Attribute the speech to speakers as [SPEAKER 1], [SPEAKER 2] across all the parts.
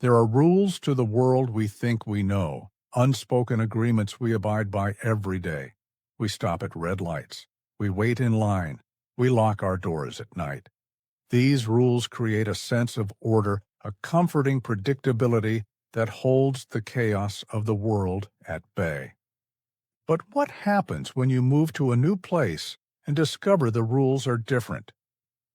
[SPEAKER 1] There are rules to the world we think we know, unspoken agreements we abide by every day. We stop at red lights. We wait in line. We lock our doors at night. These rules create a sense of order, a comforting predictability that holds the chaos of the world at bay. But what happens when you move to a new place and discover the rules are different?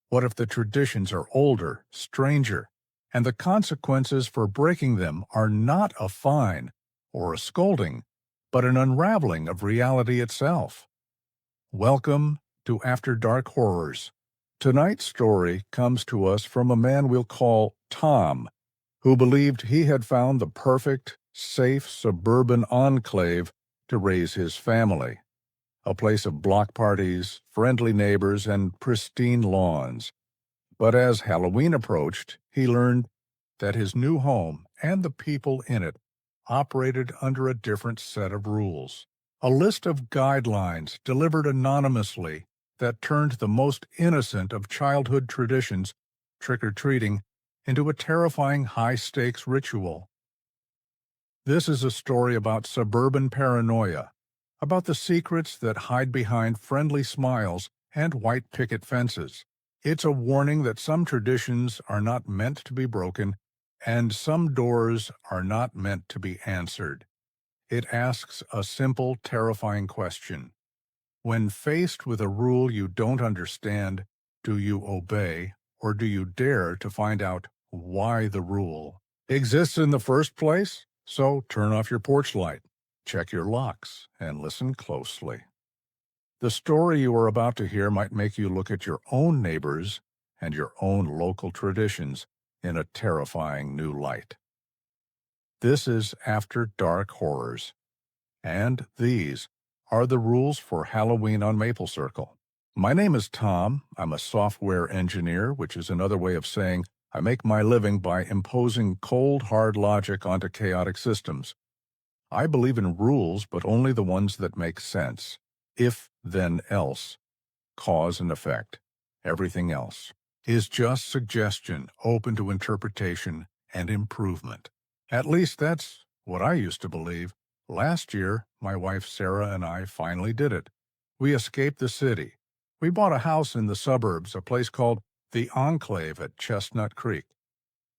[SPEAKER 1] What if the traditions are older, stranger, and the consequences for breaking them are not a fine or a scolding, but an unraveling of reality itself? Welcome to After Dark Horrors. Tonight's story comes to us from a man we'll call Tom, who believed he had found the perfect, safe suburban enclave to raise his family. A place of block parties, friendly neighbors, and pristine lawns. But as Halloween approached, he learned that his new home and the people in it operated under a different set of rules. A list of guidelines delivered anonymously that turned the most innocent of childhood traditions, trick-or-treating, into a terrifying high-stakes ritual. This is a story about suburban paranoia, about the secrets that hide behind friendly smiles and white picket fences. It's a warning that some traditions are not meant to be broken, and some doors are not meant to be answered. It asks a simple, terrifying question. When faced with a rule you don't understand, do you obey, or do you dare to find out why the rule exists in the first place? So turn off your porch light, check your locks, and listen closely. The story you are about to hear might make you look at your own neighbors and your own local traditions in a terrifying new light. This is After Dark Horrors, and these are the rules for Halloween on Maple Circle. My name is Tom. I'm a software engineer, which is another way of saying I make my living by imposing cold, hard logic onto chaotic systems. I believe in rules, but only the ones that make sense. If, then else. Cause and effect. Everything else is just suggestion, open to interpretation and improvement. At least that's what I used to believe. Last year, my wife Sarah and I finally did it. We escaped the city. We bought a house in the suburbs, a place called the Enclave at Chestnut Creek,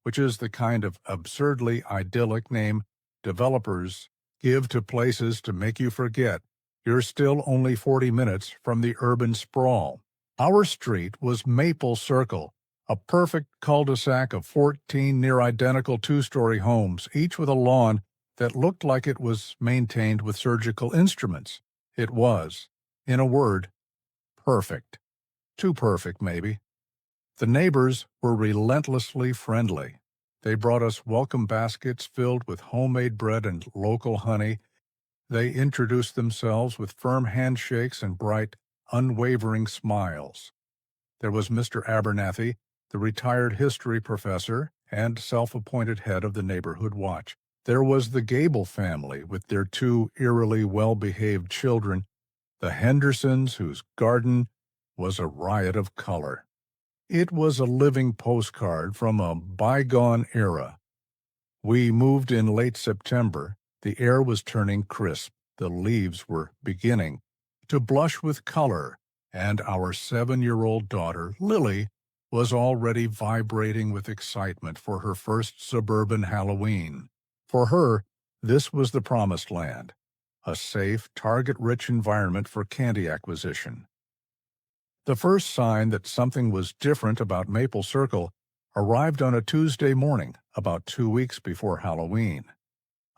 [SPEAKER 1] which is the kind of absurdly idyllic name developers give to places to make you forget you're still only 40 minutes from the urban sprawl. Our street was Maple Circle, a perfect cul-de-sac of 14 near-identical two-story homes, each with a lawn that looked like it was maintained with surgical instruments. It was, in a word, perfect. Too perfect, maybe. The neighbors were relentlessly friendly. They brought us welcome baskets filled with homemade bread and local honey. They introduced themselves with firm handshakes and bright, unwavering smiles. There was Mr. Abernathy, the retired history professor and self-appointed head of the neighborhood watch. There was the Gable family with their two eerily well-behaved children, the Hendersons, whose garden was a riot of color. It was a living postcard from a bygone era. We moved in late September. The air was turning crisp. The leaves were beginning to blush with color, and our 7-year-old daughter, Lily, was already vibrating with excitement for her first suburban Halloween. For her, this was the promised land, a safe, target-rich environment for candy acquisition. The first sign that something was different about Maple Circle arrived on a Tuesday morning, about 2 weeks before Halloween.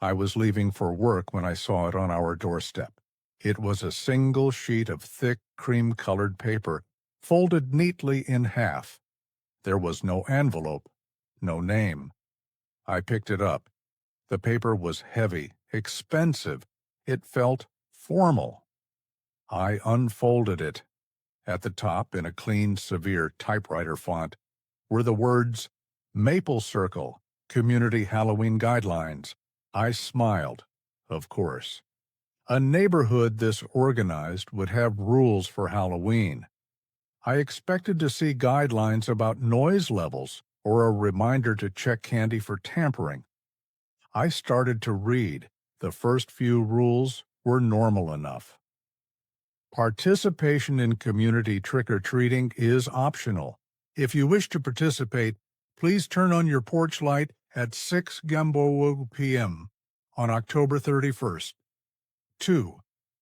[SPEAKER 1] I was leaving for work when I saw it on our doorstep. It was a single sheet of thick, cream-colored paper, folded neatly in half. There was no envelope, no name. I picked it up. The paper was heavy, expensive. It felt formal. I unfolded it. At the top, in a clean, severe typewriter font, were the words, Maple Circle, Community Halloween Guidelines. I smiled, of course. A neighborhood this organized would have rules for Halloween. I expected to see guidelines about noise levels, or a reminder to check candy for tampering. I started to read. The first few rules were normal enough. Participation in community trick-or-treating is optional. If you wish to participate, please turn on your porch light at 6 p.m. on October 31st. 2.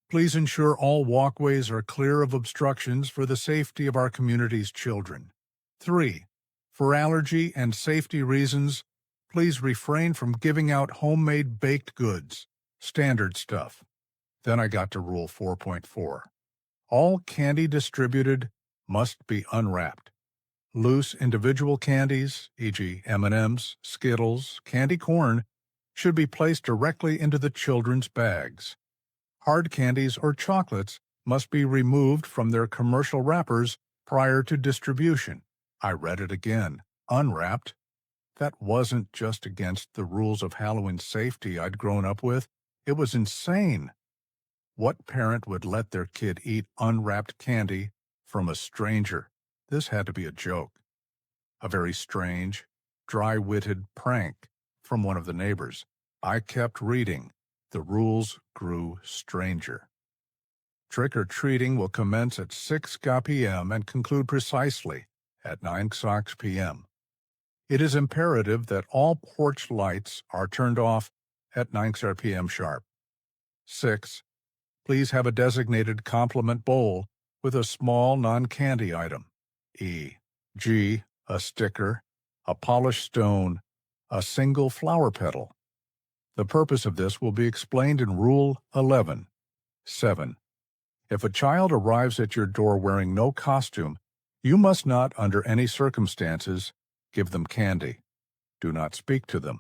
[SPEAKER 1] Please ensure all walkways are clear of obstructions for the safety of our community's children. 3. For allergy and safety reasons, please refrain from giving out homemade baked goods, standard stuff. Then I got to Rule 4.4. All candy distributed must be unwrapped. Loose individual candies, e.g. M&Ms, Skittles, candy corn, should be placed directly into the children's bags. Hard candies or chocolates must be removed from their commercial wrappers prior to distribution. I read it again. Unwrapped. That wasn't just against the rules of Halloween safety I'd grown up with. It was insane. What parent would let their kid eat unwrapped candy from a stranger? This had to be a joke. A very strange, dry-witted prank from one of the neighbors. I kept reading. The rules grew stranger. Trick-or-treating will commence at 6 p.m. and conclude precisely at 9 p.m. It is imperative that all porch lights are turned off at 9 p.m. sharp. 6. Please have a designated compliment bowl with a small non-candy item, e.g., a sticker, a polished stone, a single flower petal. The purpose of this will be explained in Rule 11. 7. If a child arrives at your door wearing no costume, you must not, under any circumstances, give them candy. Do not speak to them.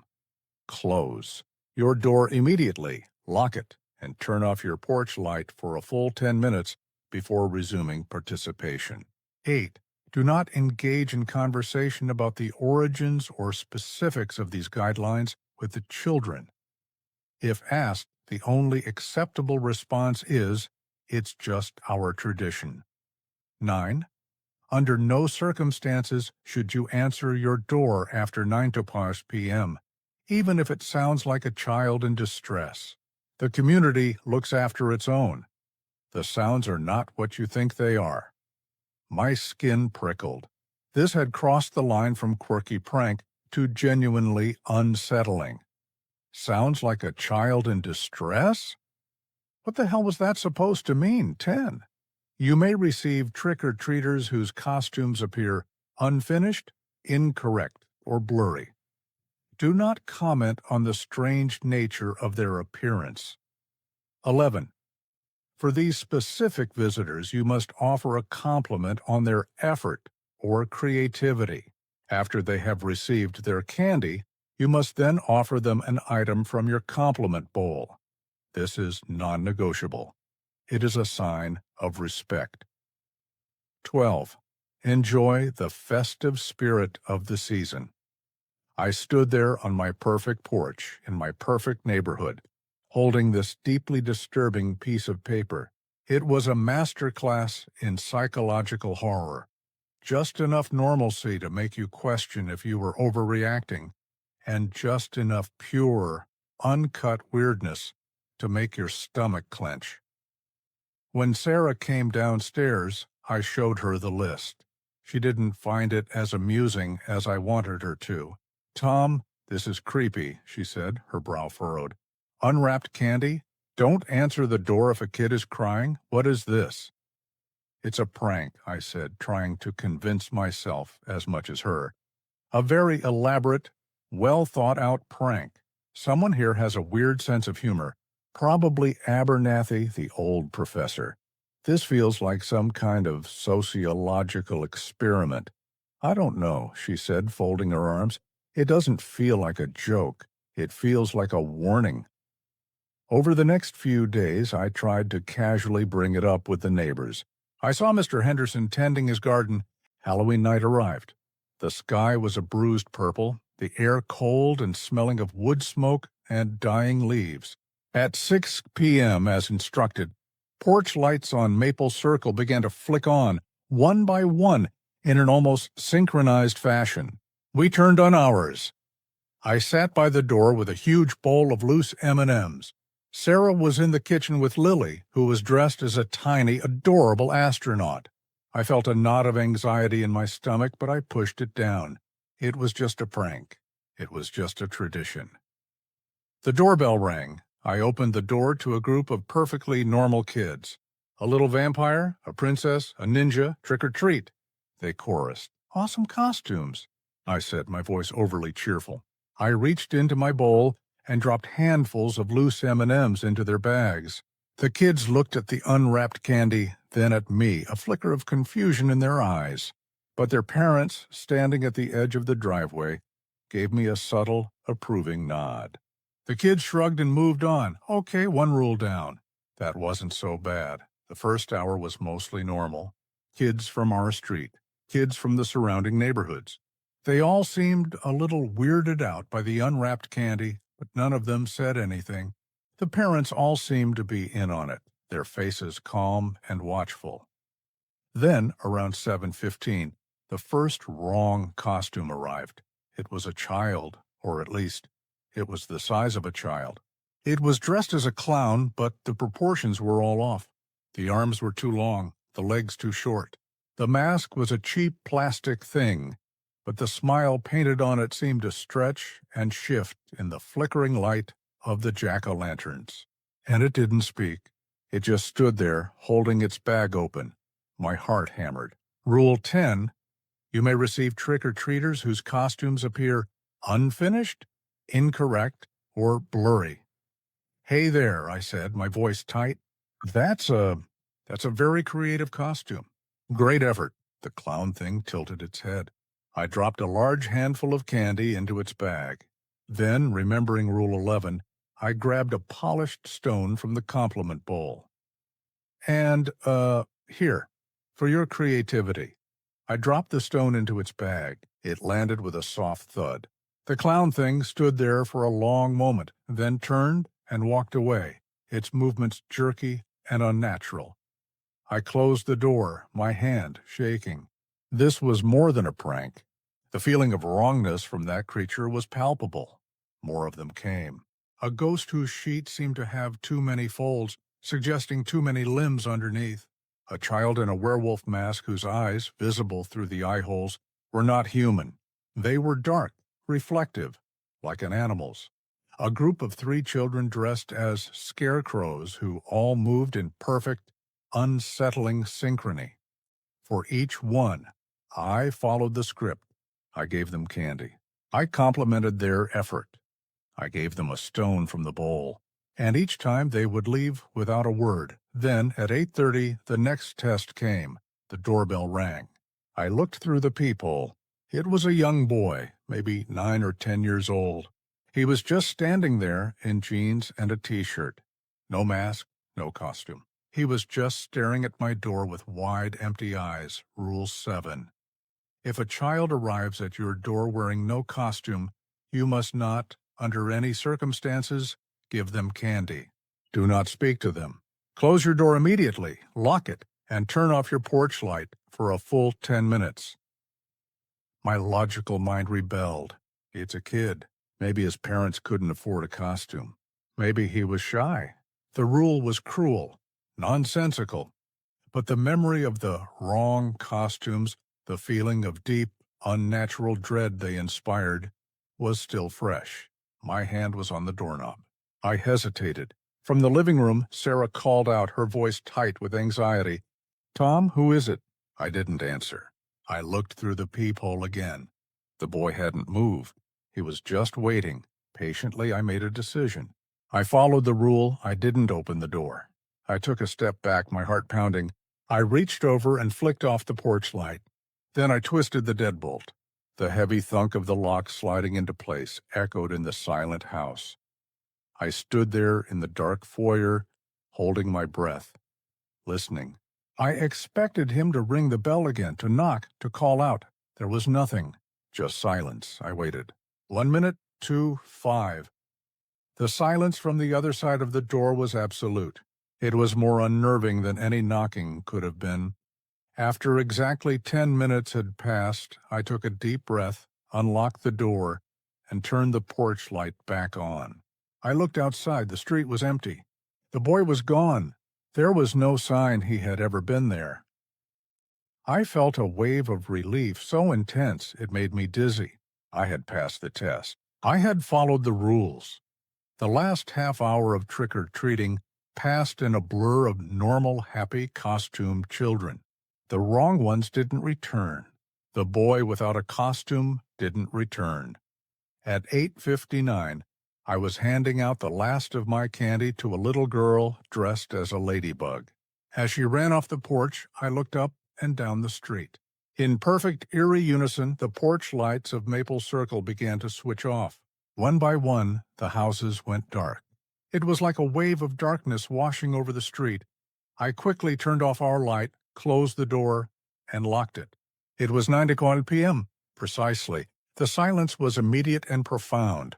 [SPEAKER 1] Close your door immediately, lock it, and turn off your porch light for a full 10 minutes before resuming participation. 8. Do not engage in conversation about the origins or specifics of these guidelines with the children. If asked, the only acceptable response is, "It's just our tradition." 9. Under no circumstances should you answer your door after 9 p.m., even if it sounds like a child in distress. The community looks after its own. The sounds are not what you think they are. My skin prickled. This had crossed the line from quirky prank to genuinely unsettling. Sounds like a child in distress? What the hell was that supposed to mean? 10. You may receive trick-or-treaters whose costumes appear unfinished, incorrect, or blurry. Do not comment on the strange nature of their appearance. 11. For these specific visitors, you must offer a compliment on their effort or creativity. After they have received their candy, you must then offer them an item from your compliment bowl. This is non-negotiable. It is a sign of respect. 12. Enjoy the festive spirit of the season. I stood there on my perfect porch in my perfect neighborhood, holding this deeply disturbing piece of paper. It was a masterclass in psychological horror. Just enough normalcy to make you question if you were overreacting, and just enough pure, uncut weirdness to make your stomach clench. When Sarah came downstairs, I showed her the list. She didn't find it as amusing as I wanted her to. "Tom, this is creepy," she said, her brow furrowed. "Unwrapped candy? Don't answer the door if a kid is crying? What is this?" "It's a prank," I said, trying to convince myself as much as her. "A very elaborate, well-thought-out prank. Someone here has a weird sense of humor. Probably Abernathy, the old professor. This feels like some kind of sociological experiment." "I don't know," she said, folding her arms. "It doesn't feel like a joke. It feels like a warning." Over the next few days, I tried to casually bring it up with the neighbors. "I saw Mr. Henderson tending his garden." Halloween night arrived. The sky was a bruised purple, the air cold and smelling of wood smoke and dying leaves. At 6 p.m., as instructed, porch lights on Maple Circle began to flick on, one by one, in an almost synchronized fashion. We turned on ours. I sat by the door with a huge bowl of loose M&Ms. Sarah was in the kitchen with Lily, who was dressed as a tiny, adorable astronaut. I felt a knot of anxiety in my stomach, but I pushed it down. It was just a prank. It was just a tradition. The doorbell rang. I opened the door to a group of perfectly normal kids. A little vampire, a princess, a ninja, trick or treat. They chorused. Awesome costumes, I said, my voice overly cheerful. I reached into my bowl and dropped handfuls of loose M&Ms into their bags. The kids looked at the unwrapped candy, then at me, a flicker of confusion in their eyes. But their parents, standing at the edge of the driveway, gave me a subtle, approving nod. The kids shrugged and moved on. Okay, one rule down. That wasn't so bad. The first hour was mostly normal. Kids from our street, kids from the surrounding neighborhoods. They all seemed a little weirded out by the unwrapped candy, but none of them said anything. The parents all seemed to be in on it, their faces calm and watchful. Then, around 7:15, the first wrong costume arrived. It was a child, or at least, it was the size of a child. It was dressed as a clown, but the proportions were all off. The arms were too long, the legs too short. The mask was a cheap plastic thing, but the smile painted on it seemed to stretch and shift in the flickering light of the jack-o'-lanterns. And it didn't speak. It just stood there, holding its bag open. My heart hammered. Rule 10, you may receive trick-or-treaters whose costumes appear unfinished, incorrect, or blurry. Hey there, I said, my voice tight. That's a very creative costume. Great effort. The clown thing tilted its head. I dropped a large handful of candy into its bag. Then, remembering Rule 11, I grabbed a polished stone from the compliment bowl. And, here, for your creativity. I dropped the stone into its bag. It landed with a soft thud. The clown thing stood there for a long moment, then turned and walked away, its movements jerky and unnatural. I closed the door, my hand shaking. This was more than a prank. The feeling of wrongness from that creature was palpable. More of them came. A ghost whose sheet seemed to have too many folds, suggesting too many limbs underneath. A child in a werewolf mask whose eyes, visible through the eye holes, were not human. They were dark, reflective, like an animal's. A group of 3 children dressed as scarecrows who all moved in perfect, unsettling synchrony. For each one, I followed the script. I gave them candy. I complimented their effort. I gave them a stone from the bowl. And each time they would leave without a word. Then, at 8:30, the next test came. The doorbell rang. I looked through the peephole. It was a young boy, maybe 9 or 10 years old. He was just standing there in jeans and a t-shirt. No mask, no costume. He was just staring at my door with wide, empty eyes. Rule 7. If a child arrives at your door wearing no costume, you must not, under any circumstances, give them candy. Do not speak to them. Close your door immediately, lock it, and turn off your porch light for a full 10 minutes. My logical mind rebelled. It's a kid. Maybe his parents couldn't afford a costume. Maybe he was shy. The rule was cruel, nonsensical. But the memory of the wrong costumes, the feeling of deep, unnatural dread they inspired, was still fresh. My hand was on the doorknob. I hesitated. From the living room, Sarah called out, her voice tight with anxiety. "Tom, who is it?" I didn't answer. I looked through the peephole again. The boy hadn't moved. He was just waiting. Patiently, I made a decision. I followed the rule. I didn't open the door. I took a step back, my heart pounding. I reached over and flicked off the porch light. Then I twisted the deadbolt. The heavy thunk of the lock sliding into place echoed in the silent house. I stood there in the dark foyer, holding my breath, listening. I expected him to ring the bell again, to knock, to call out. There was nothing, just silence. I waited. 1 minute, 2, 5. The silence from the other side of the door was absolute. It was more unnerving than any knocking could have been. After exactly 10 minutes had passed, I took a deep breath. unlocked the door, and turned the porch light back on. I looked outside. The street was empty. The boy was gone. There was no sign he had ever been there. I felt a wave of relief so intense it made me dizzy. I had passed the test. I had followed the rules. The last half hour of trick-or-treating passed in a blur of normal, happy, costumed children. The wrong ones didn't return. The boy without a costume didn't return. At 8:59, I was handing out the last of my candy to a little girl dressed as a ladybug. As she ran off the porch, I looked up and down the street. In perfect, eerie unison, the porch lights of Maple Circle began to switch off. One by one, the houses went dark. It was like a wave of darkness washing over the street. I quickly turned off our light, closed the door, and locked it. It was 9:00 p.m. precisely. The silence was immediate and profound.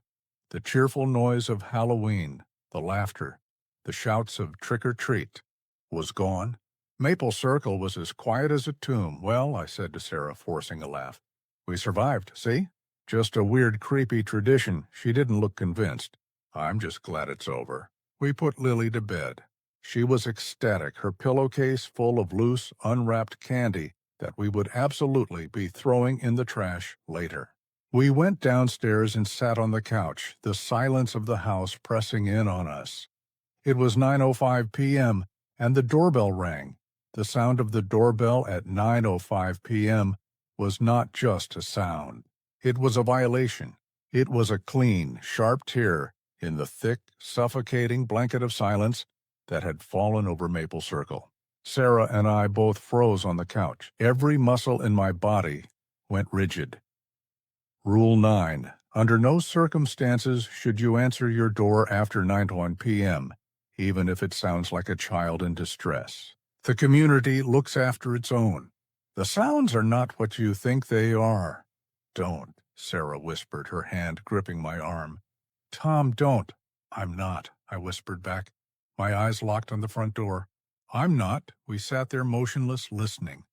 [SPEAKER 1] The cheerful noise of Halloween, the laughter, the shouts of trick-or-treat, was gone. Maple Circle was as quiet as a tomb. Well, I said to Sarah, forcing a laugh, we survived, see? Just a weird, creepy tradition. She didn't look convinced. I'm just glad it's over. We put Lily to bed. She was ecstatic, her pillowcase full of loose, unwrapped candy that we would absolutely be throwing in the trash later. We went downstairs and sat on the couch, the silence of the house pressing in on us. It was 9:05 p.m., and the doorbell rang. The sound of the doorbell at 9:05 p.m. was not just a sound. It was a violation. It was a clean, sharp tear in the thick, suffocating blanket of silence that had fallen over Maple Circle. Sarah and I both froze on the couch. Every muscle in my body went rigid. Rule 9. Under no circumstances should you answer your door after 9:01 p.m., even if it sounds like a child in distress. The community looks after its own. The sounds are not what you think they are. Don't, Sarah whispered, her hand gripping my arm. Tom, don't. I'm not, I whispered back. My eyes locked on the front door. I'm not. We sat there motionless, listening.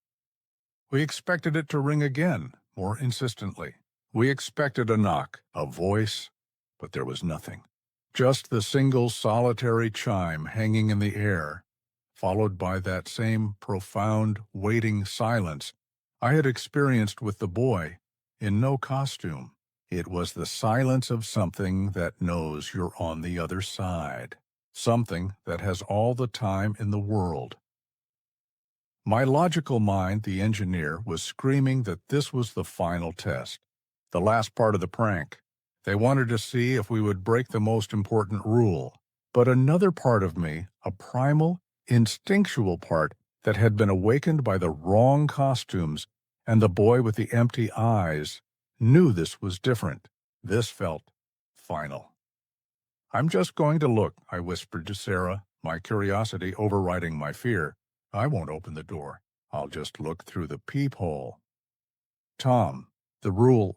[SPEAKER 1] We expected it to ring again, more insistently. We expected a knock, a voice, but there was nothing. Just the single solitary chime hanging in the air, followed by that same profound, waiting silence I had experienced with the boy in no costume. It was the silence of something that knows you're on the other side, something that has all the time in the world. My logical mind, the engineer, was screaming that this was the final test, the last part of the prank. They wanted to see if we would break the most important rule. But another part of me, a primal, instinctual part that had been awakened by the wrong costumes and the boy with the empty eyes, knew this was different. This felt final. I'm just going to look, I whispered to Sarah, my curiosity overriding my fear. I won't open the door. I'll just look through the peephole. Tom, the rule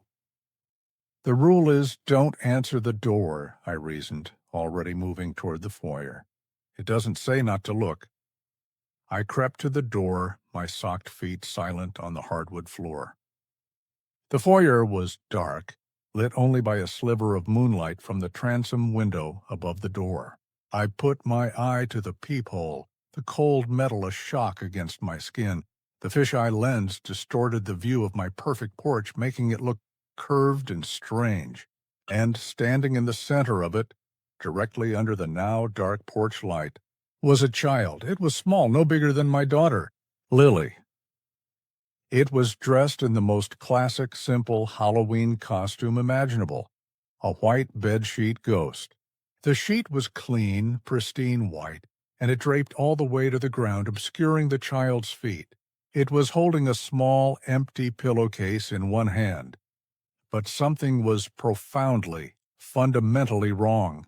[SPEAKER 1] is don't answer the door, I reasoned, already moving toward the foyer. It doesn't say not to look. I crept to the door, my socked feet silent on the hardwood floor. The foyer was dark, lit only by a sliver of moonlight from the transom window above the door. I put my eye to the peephole, the cold metal a shock against my skin. The fisheye lens distorted the view of my perfect porch, making it look curved and strange. And standing in the center of it, directly under the now dark porch light, was a child. It was small, no bigger than my daughter, Lily. It was dressed in the most classic, simple Halloween costume imaginable, a white bedsheet ghost. The sheet was clean, pristine white, and it draped all the way to the ground, obscuring the child's feet. It was holding a small, empty pillowcase in one hand. But something was profoundly, fundamentally wrong.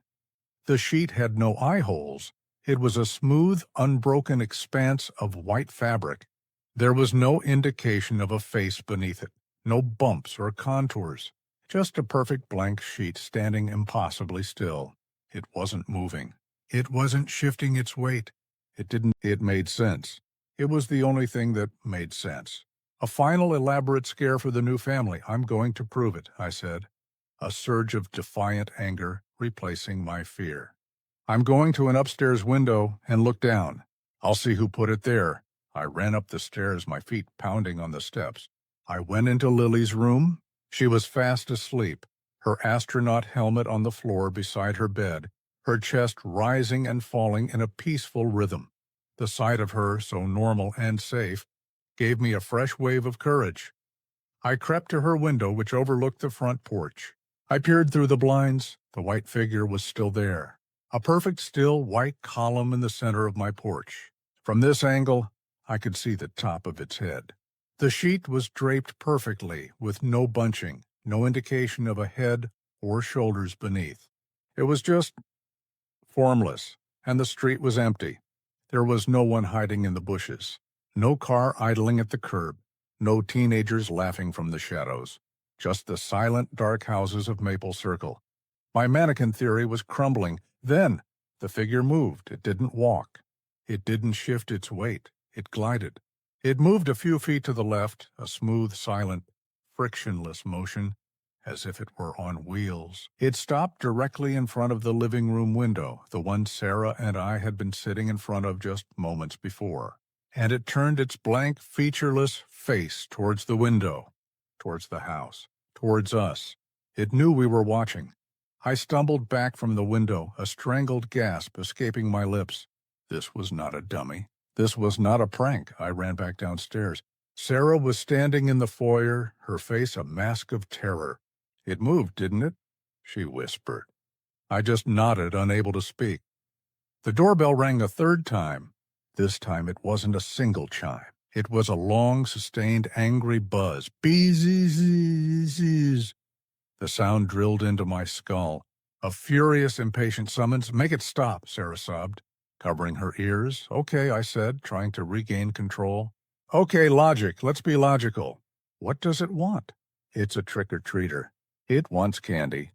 [SPEAKER 1] The sheet had no eye holes. It was a smooth, unbroken expanse of white fabric. There was no indication of a face beneath it, no bumps or contours, just a perfect blank sheet standing impossibly still. It wasn't moving. It wasn't shifting its weight. It made sense. It was the only thing that made sense. A final elaborate scare for the new family. I'm going to prove it, I said, a surge of defiant anger replacing my fear. I'm going to an upstairs window and look down. I'll see who put it there. I ran up the stairs, my feet pounding on the steps. I went into Lily's room. She was fast asleep, her astronaut helmet on the floor beside her bed, her chest rising and falling in a peaceful rhythm. The sight of her, so normal and safe, gave me a fresh wave of courage. I crept to her window, which overlooked the front porch. I peered through the blinds. The white figure was still there, a perfect still white column in the center of my porch. From this angle, I could see the top of its head. The sheet was draped perfectly, with no bunching, no indication of a head or shoulders beneath. It was just formless, and the street was empty. There was no one hiding in the bushes, no car idling at the curb, no teenagers laughing from the shadows, just the silent, dark houses of Maple Circle. My mannequin theory was crumbling. Then the figure moved. It didn't walk. It didn't shift its weight. It glided. It moved a few feet to the left, a smooth, silent, frictionless motion, as if it were on wheels. It stopped directly in front of the living room window, the one Sarah and I had been sitting in front of just moments before. And it turned its blank, featureless face towards the window, towards the house, towards us. It knew we were watching. I stumbled back from the window, a strangled gasp escaping my lips. This was not a dummy. This was not a prank. I ran back downstairs. Sarah was standing in the foyer, her face a mask of terror. It moved, didn't it? She whispered. I just nodded, unable to speak. The doorbell rang a third time. This time it wasn't a single chime. It was a long, sustained, angry buzz. Bee-zee-zee-zee. The sound drilled into my skull. A furious, impatient summons. Make it stop, Sarah sobbed, covering her ears. Okay, I said, trying to regain control. Okay, logic. Let's be logical. What does it want? It's a trick-or-treater. It wants candy.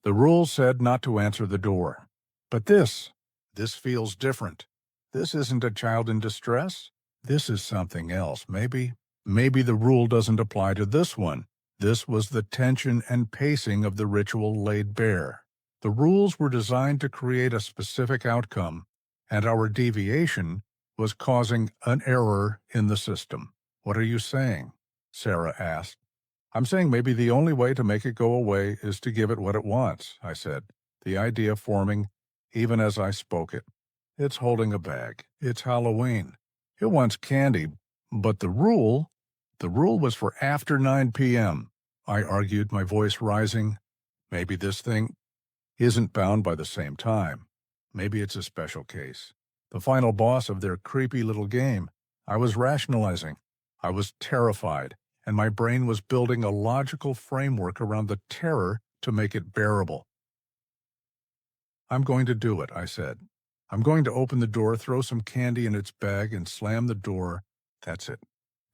[SPEAKER 1] The rules said not to answer the door. But this feels different. This isn't a child in distress. This is something else. Maybe the rule doesn't apply to this one. This was the tension and pacing of the ritual laid bare. The rules were designed to create a specific outcome, and our deviation was causing an error in the system. What are you saying? Sarah asked. I'm saying maybe the only way to make it go away is to give it what it wants, I said, the idea forming even as I spoke it. It's holding a bag. It's Halloween. It wants candy, but the rule was for after 9 p.m., I argued, my voice rising. Maybe this thing isn't bound by the same time. Maybe it's a special case. The final boss of their creepy little game. I was rationalizing. I was terrified, and my brain was building a logical framework around the terror to make it bearable. I'm going to do it, I said. I'm going to open the door, throw some candy in its bag, and slam the door. That's it.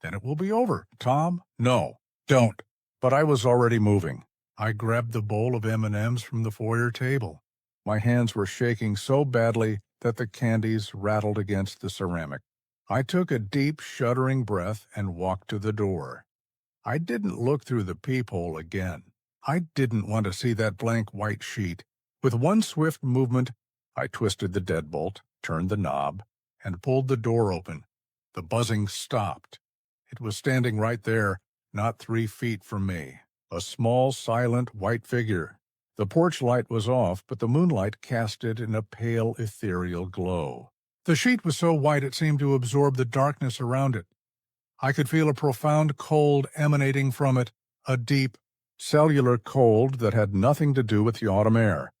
[SPEAKER 1] Then it will be over. Tom? No, don't. But I was already moving. I grabbed the bowl of M&Ms from the foyer table. My hands were shaking so badly that the candies rattled against the ceramic. I took a deep, shuddering breath and walked to the door. I didn't look through the peephole again. I didn't want to see that blank white sheet. With one swift movement, I twisted the deadbolt, turned the knob, and pulled the door open. The buzzing stopped. It was standing right there, not 3 feet from me. A small, silent, white figure. The porch light was off, but the moonlight cast it in a pale, ethereal glow. The sheet was so white it seemed to absorb the darkness around it. I could feel a profound cold emanating from it, a deep, cellular cold that had nothing to do with the autumn air.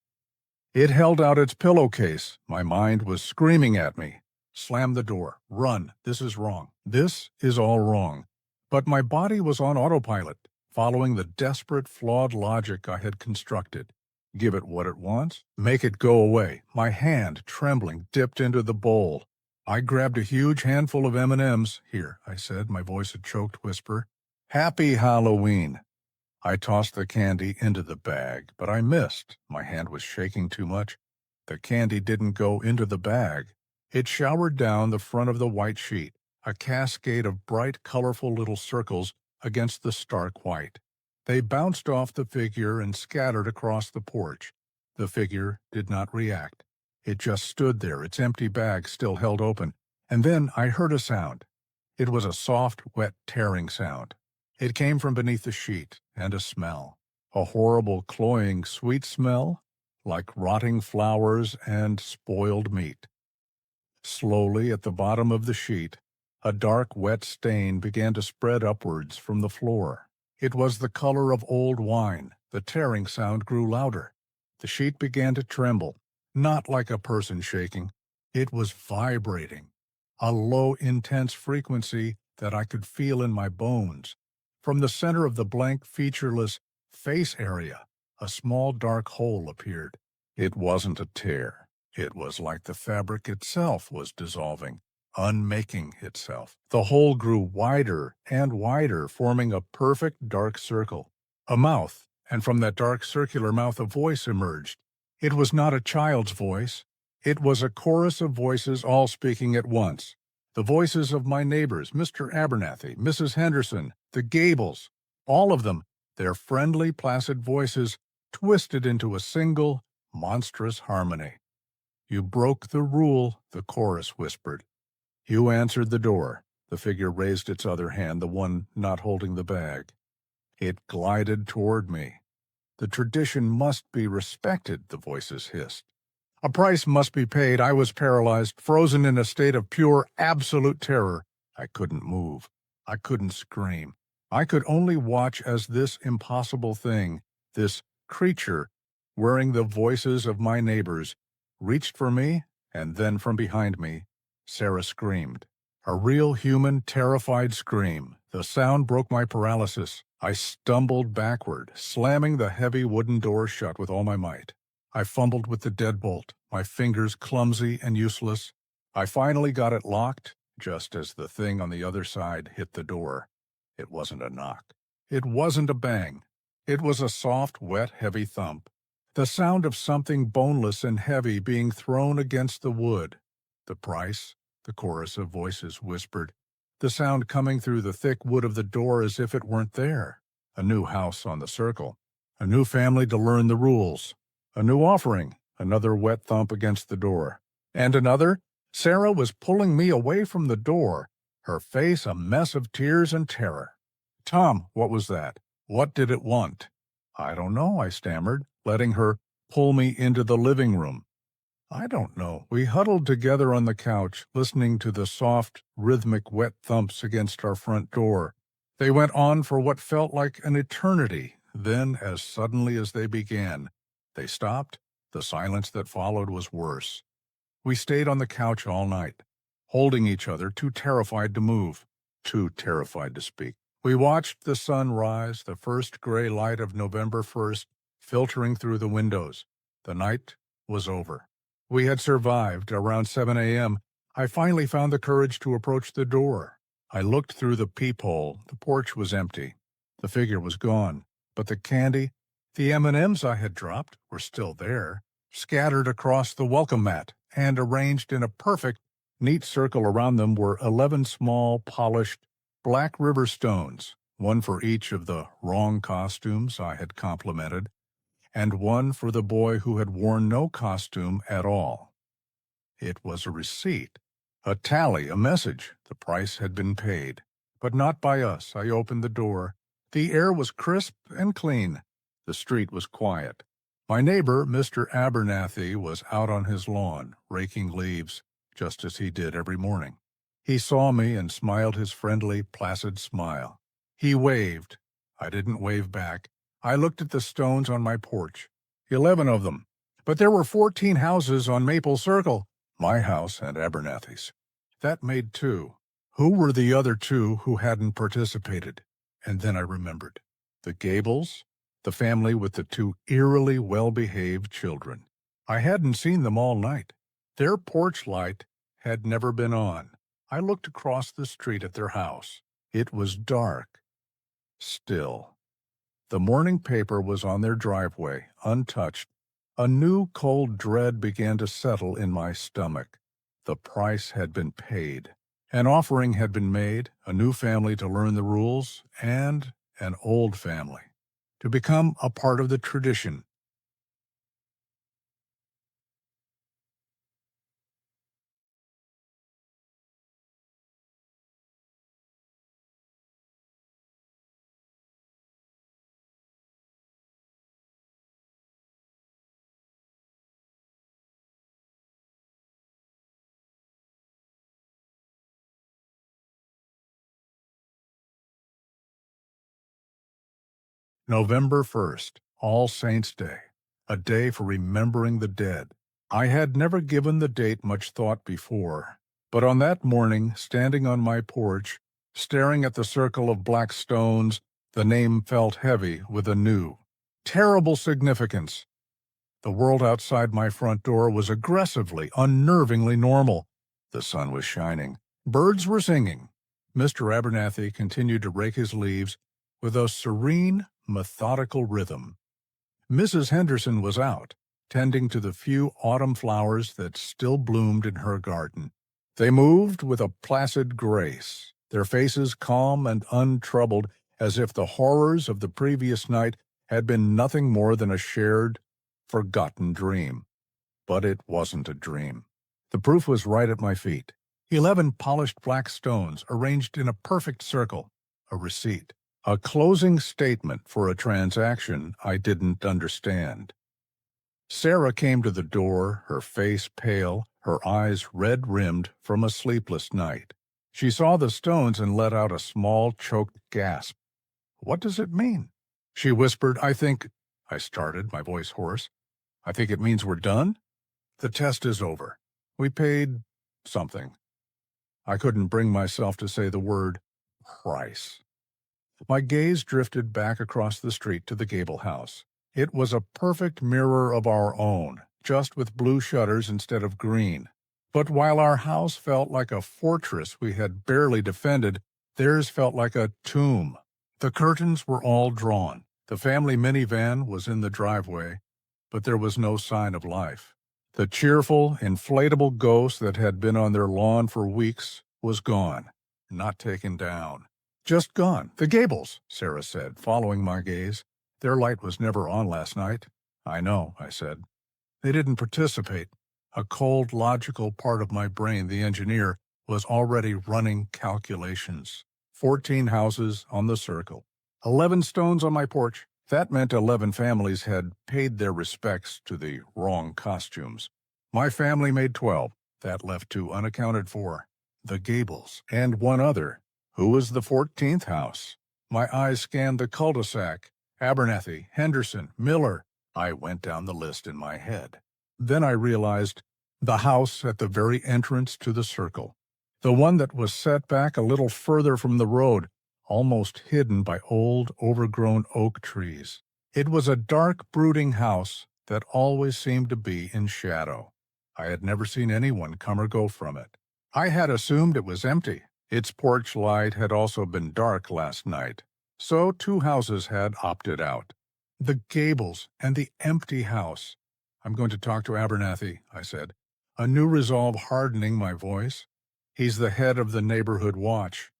[SPEAKER 1] It held out its pillowcase. My mind was screaming at me. Slam the door. Run. This is wrong. This is all wrong. But my body was on autopilot, following the desperate, flawed logic I had constructed. Give it what it wants. Make it go away. My hand, trembling, dipped into the bowl. I grabbed a huge handful of M&Ms. Here, I said, my voice a choked whisper. Happy Halloween. I tossed the candy into the bag, but I missed. My hand was shaking too much. The candy didn't go into the bag. It showered down the front of the white sheet. a cascade of bright, colorful little circles against the stark white. They bounced off the figure and scattered across the porch. The figure did not react. It just stood there, its empty bag still held open. And then I heard a sound. It was a soft, wet, tearing sound. It came from beneath the sheet, and a smell. A horrible, cloying, sweet smell, like rotting flowers and spoiled meat. Slowly, at the bottom of the sheet, a dark, wet stain began to spread upwards from the floor. It was the color of old wine. The tearing sound grew louder. The sheet began to tremble, not like a person shaking. It was vibrating, a low, intense frequency that I could feel in my bones. From the center of the blank, featureless face area, a small dark hole appeared. It wasn't a tear. It was like the fabric itself was dissolving, unmaking itself. The hole grew wider and wider, forming a perfect dark circle. A mouth, and from that dark circular mouth a voice emerged. It was not a child's voice. It was a chorus of voices all speaking at once. The voices of my neighbors, Mr. Abernathy, Mrs. Henderson, the Gables, all of them, their friendly, placid voices twisted into a single, monstrous harmony. "You broke the rule," the chorus whispered. "You answered the door." The figure raised its other hand, the one not holding the bag. It glided toward me. "The tradition must be respected," the voices hissed. "A price must be paid." I was paralyzed, frozen in a state of pure, absolute terror. I couldn't move. I couldn't scream. I could only watch as this impossible thing, this creature, wearing the voices of my neighbors, reached for me, and then from behind me, Sarah screamed. A real human, terrified scream. The sound broke my paralysis. I stumbled backward, slamming the heavy wooden door shut with all my might. I fumbled with the deadbolt, my fingers clumsy and useless. I finally got it locked, just as the thing on the other side hit the door. It wasn't a knock. It wasn't a bang. It was a soft, wet, heavy thump. The sound of something boneless and heavy being thrown against the wood. "The price?" the chorus of voices whispered, the sound coming through the thick wood of the door as if it weren't there. A new house on the circle. A new family to learn the rules. A new offering. Another wet thump against the door. And another. Sarah was pulling me away from the door, her face a mess of tears and terror. "Tom, what was that? What did it want?" "I don't know," I stammered, letting her pull me into the living room. "I don't know." We huddled together on the couch, listening to the soft, rhythmic, wet thumps against our front door. They went on for what felt like an eternity. Then, as suddenly as they began, they stopped. The silence that followed was worse. We stayed on the couch all night, holding each other, too terrified to move, too terrified to speak. We watched the sun rise, the first gray light of November 1st filtering through the windows. The night was over. We had survived. Around 7 a.m., I finally found the courage to approach the door. I looked through the peephole. The porch was empty. The figure was gone. But the candy, the M&Ms I had dropped, were still there, scattered across the welcome mat, and arranged in a perfect, neat circle around them were 11 small, polished, black river stones, one for each of the wrong costumes I had complimented, and one for the boy who had worn no costume at all. It was a receipt, a tally, a message. The price had been paid. But not by us. I opened the door. The air was crisp and clean. The street was quiet. My neighbor, Mr. Abernathy, was out on his lawn, raking leaves, just as he did every morning. He saw me and smiled his friendly, placid smile. He waved. I didn't wave back. I looked at the stones on my porch. 11 of them. But there were 14 houses on Maple Circle. My house and Abernathy's. That made 2. Who were the other 2 who hadn't participated? And then I remembered. The Gables, the family with the 2 eerily well-behaved children. I hadn't seen them all night. Their porch light had never been on. I looked across the street at their house. It was dark. Still. The morning paper was on their driveway, untouched. A new cold dread began to settle in my stomach. The price had been paid, An offering had been made, a new family to learn the rules, and an old family to become a part of the tradition. November 1st, All Saints' Day, a day for remembering the dead. I had never given the date much thought before, but on that morning, standing on my porch, staring at the circle of black stones, the name felt heavy with a new, terrible significance. The world outside my front door was aggressively, unnervingly normal. The sun was shining. Birds were singing. Mr. Abernathy continued to rake his leaves with a serene, methodical rhythm. Mrs. Henderson was out, tending to the few autumn flowers that still bloomed in her garden. They moved with a placid grace, their faces calm and untroubled, as if the horrors of the previous night had been nothing more than a shared, forgotten dream. But it wasn't a dream. The proof was right at my feet. 11 polished black stones arranged in a perfect circle. A receipt. A closing statement for a transaction I didn't understand. Sarah came to the door, her face pale, her eyes red-rimmed from a sleepless night. She saw the stones and let out a small, choked gasp. "What does it mean?" She whispered. I started, my voice hoarse. "I think it means we're done? The test is over. We paid something." I couldn't bring myself to say the word price. My gaze drifted back across the street to the gable house. It was a perfect mirror of our own, just with blue shutters instead of green. But while our house felt like a fortress we had barely defended, theirs felt like a tomb. The curtains were all drawn. The family minivan was in the driveway, but there was no sign of life. The cheerful, inflatable ghost that had been on their lawn for weeks was gone, not taken down. "Just gone. The Gables," Sarah said, following my gaze. "Their light was never on last night." "I know," I said. "They didn't participate." A cold, logical part of my brain, the engineer, was already running calculations. 14 houses on the circle. 11 stones on my porch. That meant 11 families had paid their respects to the wrong costumes. My family made 12. That left 2 unaccounted for. The Gables, and one other. Who was the 14th house? My eyes scanned the cul-de-sac. Abernathy, Henderson, Miller. I went down the list in my head. Then I realized the house at the very entrance to the circle. The one that was set back a little further from the road, almost hidden by old, overgrown oak trees. It was a dark, brooding house that always seemed to be in shadow. I had never seen anyone come or go from it. I had assumed it was empty. Its porch light had also been dark last night, so 2 houses had opted out. The Gables and the empty house. "I'm going to talk to Abernathy," I said, a new resolve hardening my voice. "He's the head of the neighborhood watch.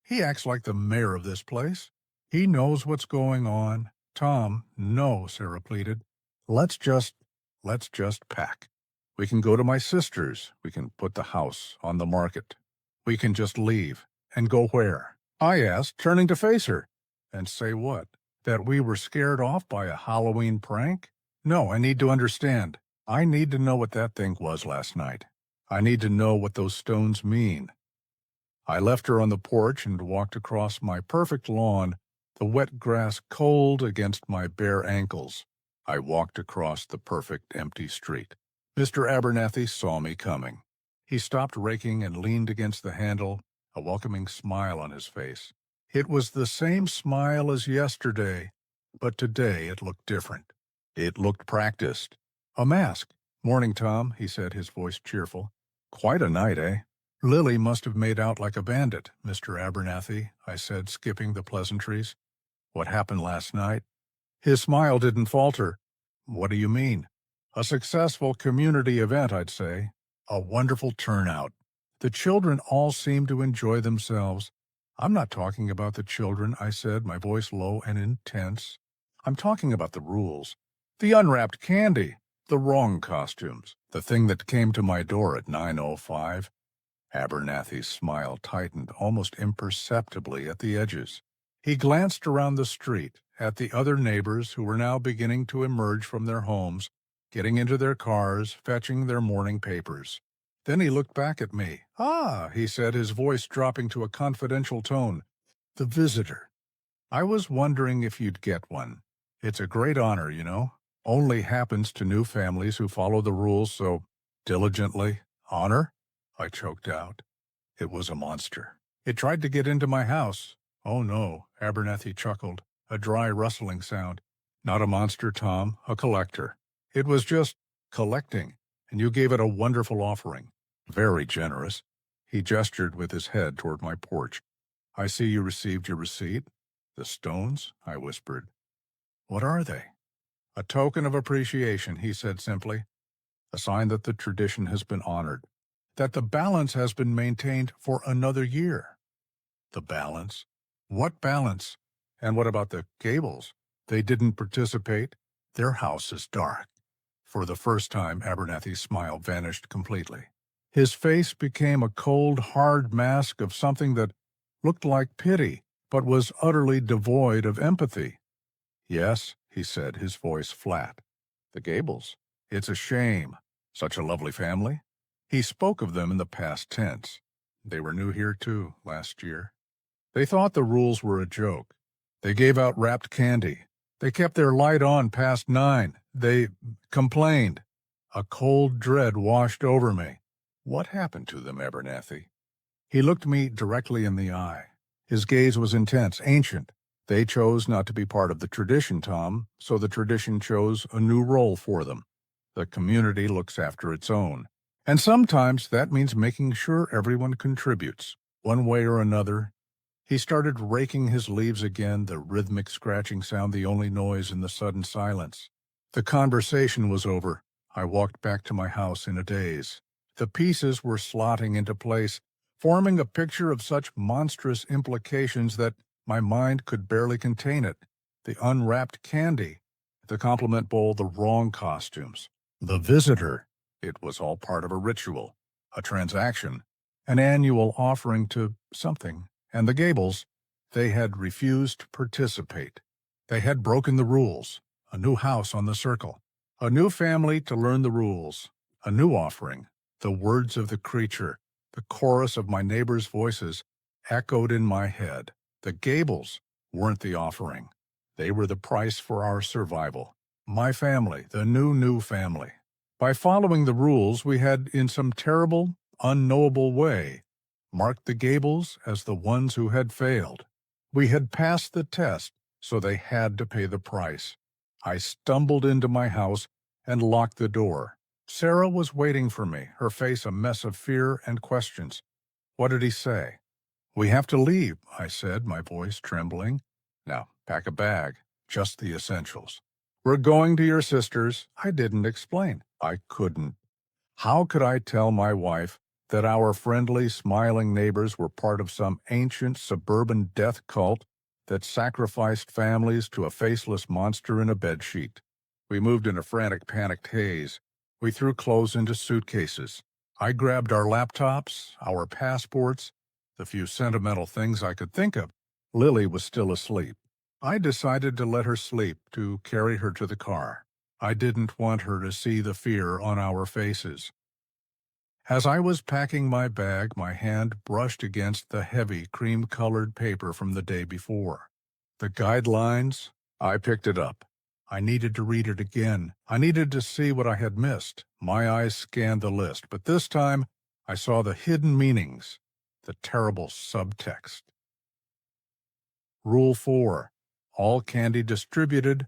[SPEAKER 1] He acts like the mayor of this place. He knows what's going on." "Tom, no," Sarah pleaded. Let's just pack. We can go to my sister's. We can put the house on the market. We can just leave." "And go where?" I asked, turning to face her. "And say what? That we were scared off by a Halloween prank? No, I need to understand. I need to know what that thing was last night. I need to know what those stones mean." I left her on the porch and walked across my perfect lawn, the wet grass cold against my bare ankles. I walked across the perfect empty street. Mr. Abernathy saw me coming. He stopped raking and leaned against the handle, a welcoming smile on his face. It was the same smile as yesterday, but today it looked different. It looked practiced. "A mask. Morning, Tom," he said, his voice cheerful. "Quite a night, eh?" "Lily must have made out like a bandit, Mr. Abernathy," I said, skipping the pleasantries. "What happened last night?" His smile didn't falter. "What do you mean?" "A successful community event, I'd say. A wonderful turnout. The children all seemed to enjoy themselves. I'm not talking about the children, I said, my voice low and intense. I'm talking about the rules. The unwrapped candy. The wrong costumes. The thing that came to my door at 9:05. Abernathy's smile tightened almost imperceptibly at the edges. He glanced around the street at the other neighbors who were now beginning to emerge from their homes, getting into their cars, fetching their morning papers. Then he looked back at me. "Ah," he said, his voice dropping to a confidential tone. "The visitor. I was wondering if you'd get one. It's a great honor, you know. Only happens to new families who follow the rules so diligently. Honor?" I choked out. It was a monster. It tried to get into my house. "Oh no," Abernathy chuckled, a dry rustling sound. "Not a monster, Tom, a collector. It was just collecting, and you gave it a wonderful offering. Very generous." He gestured with his head toward my porch. "I see you received your receipt." "The stones?" I whispered. "What are they?" "A token of appreciation," he said simply. "A sign that the tradition has been honored, that the balance has been maintained for another year." "The balance? What balance? And what about the Gables? They didn't participate? Their house is dark." For the first time, Abernathy's smile vanished completely. His face became a cold, hard mask of something that looked like pity, but was utterly devoid of empathy. "Yes," he said, his voice flat. "The Gables. It's a shame. Such a lovely family." He spoke of them in the past tense. "They were new here, too, last year. They thought the rules were a joke. They gave out wrapped candy. They kept their light on past 9. They complained." A cold dread washed over me. "What happened to them, Abernathy?" He looked me directly in the eye. His gaze was intense, ancient. "They chose not to be part of the tradition, Tom, so the tradition chose a new role for them. The community looks after its own. And sometimes that means making sure everyone contributes, one way or another." He started raking his leaves again, the rhythmic scratching sound the only noise in the sudden silence. The conversation was over. I walked back to my house in a daze. The pieces were slotting into place, forming a picture of such monstrous implications that my mind could barely contain it. The unwrapped candy, the compliment bowl, the wrong costumes, the visitor. It was all part of a ritual, a transaction, an annual offering to something. And the Gables, they had refused to participate. They had broken the rules. A new house on the circle. A new family to learn the rules. A new offering. The words of the creature, the chorus of my neighbors' voices, echoed in my head. The Gables weren't the offering. They were the price for our survival. My family, the new family. By following the rules, we had, in some terrible, unknowable way, marked the Gables as the ones who had failed. We had passed the test, so they had to pay the price. I stumbled into my house and locked the door. Sarah was waiting for me, her face a mess of fear and questions. "What did he say?" "We have to leave," I said, my voice trembling. "Now, pack a bag, just the essentials." "We're going to your sister's." I didn't explain. I couldn't. How could I tell my wife that our friendly, smiling neighbors were part of some ancient suburban death cult that sacrificed families to a faceless monster in a bedsheet? We moved in a frantic, panicked haze. We threw clothes into suitcases. I grabbed our laptops, our passports, the few sentimental things I could think of. Lily was still asleep. I decided to let her sleep, to carry her to the car. I didn't want her to see the fear on our faces. As I was packing my bag, my hand brushed against the heavy, cream-colored paper from the day before. The guidelines, I picked it up. I needed to read it again. I needed to see what I had missed. My eyes scanned the list, but this time I saw the hidden meanings, the terrible subtext. Rule 4. All candy distributed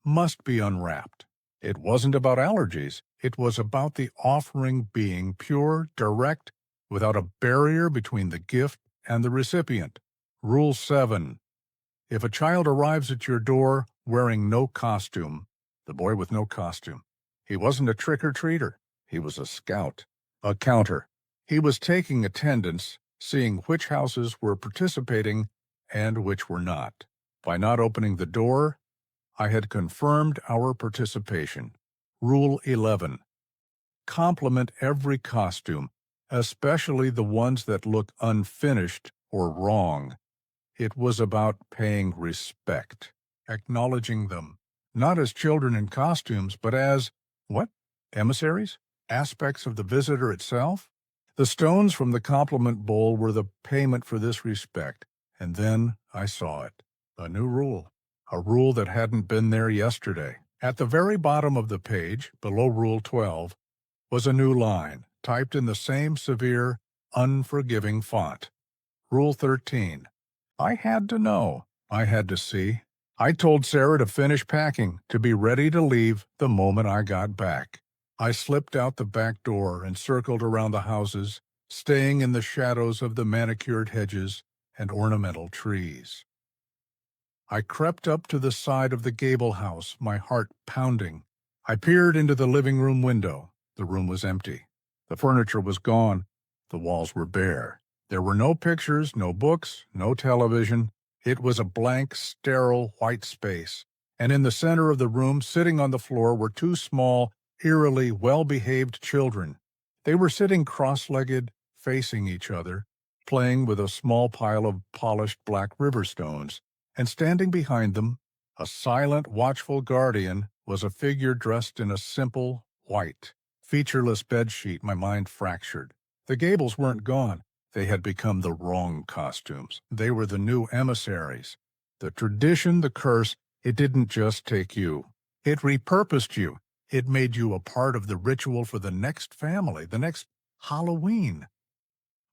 [SPEAKER 1] must be unwrapped. It wasn't about allergies. It was about the offering being pure, direct, without a barrier between the gift and the recipient. Rule 7. If a child arrives at your door wearing no costume, the boy with no costume, he wasn't a trick-or-treater. He was a scout, a counter. He was taking attendance, seeing which houses were participating and which were not. By not opening the door, I had confirmed our participation. Rule 11. Compliment every costume, especially the ones that look unfinished or wrong. It was about paying respect, acknowledging them, not as children in costumes, but as, what? Emissaries? Aspects of the visitor itself? The stones from the compliment bowl were the payment for this respect, and then I saw it. A new rule. A rule that hadn't been there yesterday. At the very bottom of the page, below Rule 12, was a new line, typed in the same severe, unforgiving font. Rule 13. I had to know. I had to see. I told Sarah to finish packing, to be ready to leave the moment I got back. I slipped out the back door and circled around the houses, staying in the shadows of the manicured hedges and ornamental trees. I crept up to the side of the gable house, my heart pounding. I peered into the living room window. The room was empty. The furniture was gone. The walls were bare. There were no pictures, no books, no television. It was a blank, sterile, white space. And in the center of the room, sitting on the floor, were two small, eerily well-behaved children. They were sitting cross-legged, facing each other, playing with a small pile of polished black river stones. And standing behind them, a silent, watchful guardian, was a figure dressed in a simple, white, featureless bedsheet. My mind fractured. The gables weren't gone. They had become the wrong costumes. They were the new emissaries. The tradition, the curse, it didn't just take you. It repurposed you. It made you a part of the ritual for the next family, the next Halloween.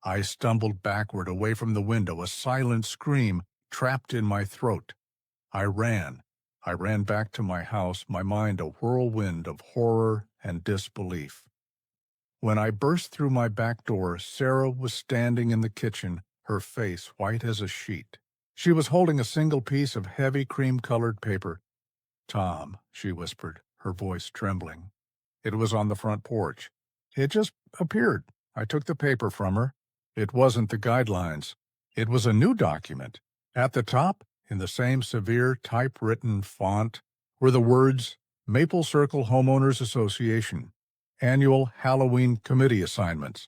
[SPEAKER 1] I stumbled backward away from the window, a silent scream trapped in my throat. I ran. I ran back to my house, my mind a whirlwind of horror and disbelief. When I burst through my back door, Sarah was standing in the kitchen, her face white as a sheet. She was holding a single piece of heavy cream-colored paper. "Tom," she whispered, her voice trembling. It was on the front porch. It just appeared. I took the paper from her. It wasn't the guidelines. It was a new document. At the top, in the same severe typewritten font, were the words, Maple Circle Homeowners Association, Annual Halloween Committee Assignments.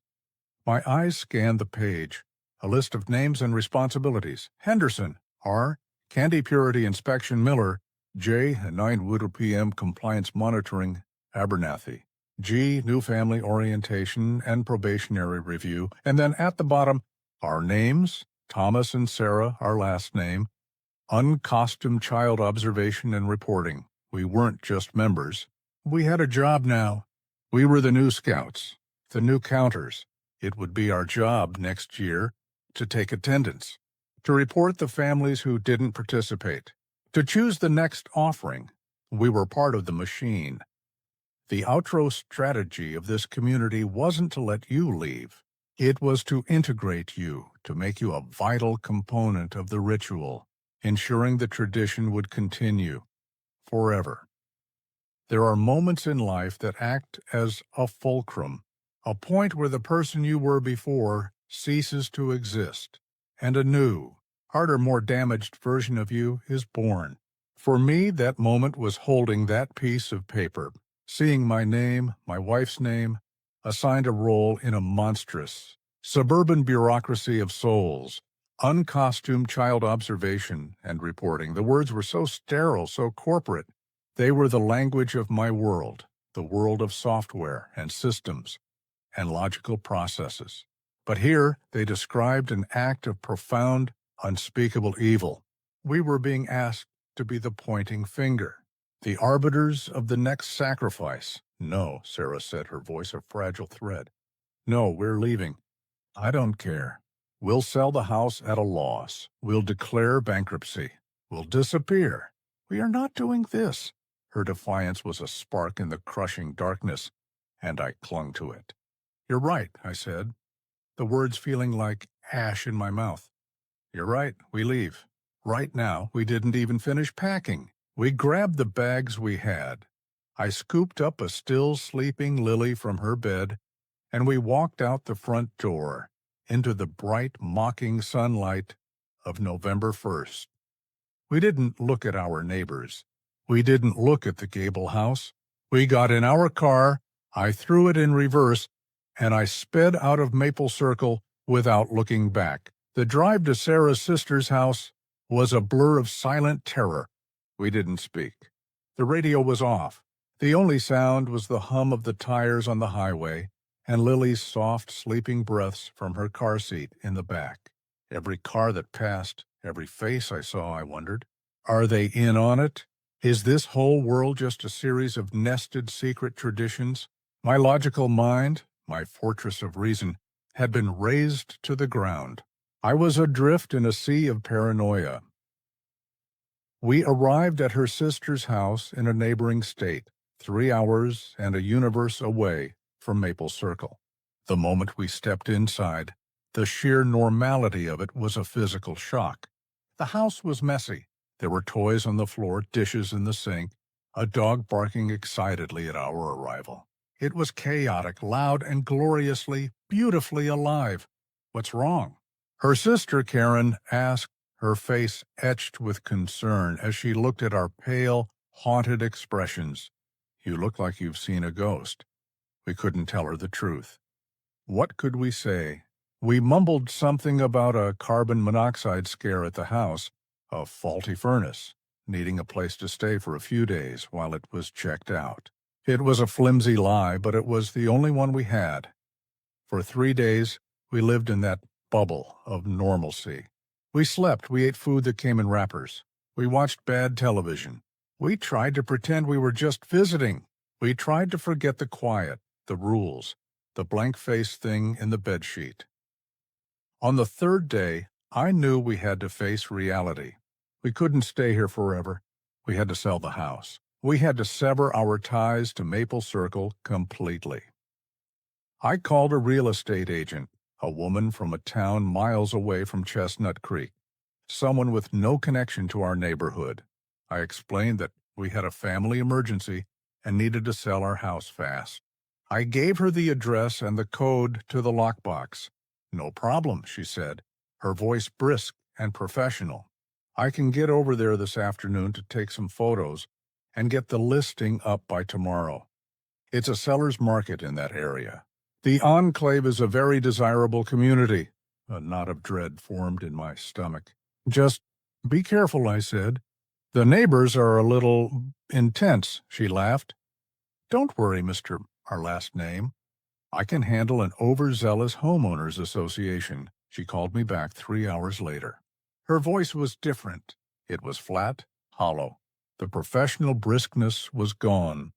[SPEAKER 1] My eyes scanned the page. A list of names and responsibilities. Henderson, R. Candy Purity Inspection, Miller. J. 9 Woodard PM Compliance Monitoring, Abernathy. G. New Family Orientation and Probationary Review. And then at the bottom, our names, Thomas and Sarah, our last name. Uncostumed Child Observation and Reporting. We weren't just members. We had a job now. We were the new scouts, the new counters. It would be our job next year to take attendance, to report the families who didn't participate, to choose the next offering. We were part of the machine. The outro strategy of this community wasn't to let you leave. It was to integrate you, to make you a vital component of the ritual, ensuring the tradition would continue forever. There are moments in life that act as a fulcrum, a point where the person you were before ceases to exist, and a new, harder, more damaged version of you is born. For me, that moment was holding that piece of paper, seeing my name, my wife's name, assigned a role in a monstrous, suburban bureaucracy of souls, uncostumed child observation and reporting. The words were so sterile, so corporate. They were the language of my world, the world of software and systems and logical processes. But here they described an act of profound, unspeakable evil. We were being asked to be the pointing finger, the arbiters of the next sacrifice. "No," Sarah said, her voice a fragile thread. "No, we're leaving." "I don't care. We'll sell the house at a loss. We'll declare bankruptcy. We'll disappear. We are not doing this." Her defiance was a spark in the crushing darkness, and I clung to it. "You're right," I said, the words feeling like ash in my mouth. "You're right, we leave. Right now, we didn't even finish packing. We grabbed the bags we had. I scooped up a still sleeping Lily from her bed and we walked out the front door into the bright, mocking sunlight of November 1st. We didn't look at our neighbors. We didn't look at the gable house. We got in our car, I threw it in reverse, and I sped out of Maple Circle without looking back. The drive to Sarah's sister's house was a blur of silent terror. We didn't speak. The radio was off. The only sound was the hum of the tires on the highway and Lily's soft, sleeping breaths from her car seat in the back. Every car that passed, every face I saw, I wondered, are they in on it? Is this whole world just a series of nested secret traditions? My logical mind, my fortress of reason, had been razed to the ground. I was adrift in a sea of paranoia. We arrived at her sister's house in a neighboring state, 3 hours and a universe away from Maple Circle. The moment we stepped inside, the sheer normality of it was a physical shock. The house was messy. There were toys on the floor, dishes in the sink, a dog barking excitedly at our arrival. It was chaotic, loud, and gloriously, beautifully alive. What's wrong? Her sister, Karen, asked, her face etched with concern as she looked at our pale, haunted expressions. You look like you've seen a ghost. We couldn't tell her the truth. What could we say? We mumbled something about a carbon monoxide scare at the house, a faulty furnace, needing a place to stay for a few days while it was checked out. It was a flimsy lie, but it was the only one we had. For 3 days, we lived in that bubble of normalcy. We slept, we ate food that came in wrappers. We watched bad television. We tried to pretend we were just visiting. We tried to forget the quiet, the rules, the blank-faced thing in the bedsheet. On the 3rd day, I knew we had to face reality. We couldn't stay here forever. We had to sell the house. We had to sever our ties to Maple Circle completely. I called a real estate agent, a woman from a town miles away from Chestnut Creek, someone with no connection to our neighborhood. I explained that we had a family emergency and needed to sell our house fast. I gave her the address and the code to the lockbox. No problem, she said, her voice brisk and professional. I can get over there this afternoon to take some photos and get the listing up by tomorrow. It's a seller's market in that area. The Enclave is a very desirable community. A knot of dread formed in my stomach. Just be careful, I said. The neighbors are a little intense, she laughed. Don't worry, Mr. Our last name. I can handle an overzealous homeowners association. She called me back 3 hours later. Her voice was different. It was flat, hollow. The professional briskness was gone.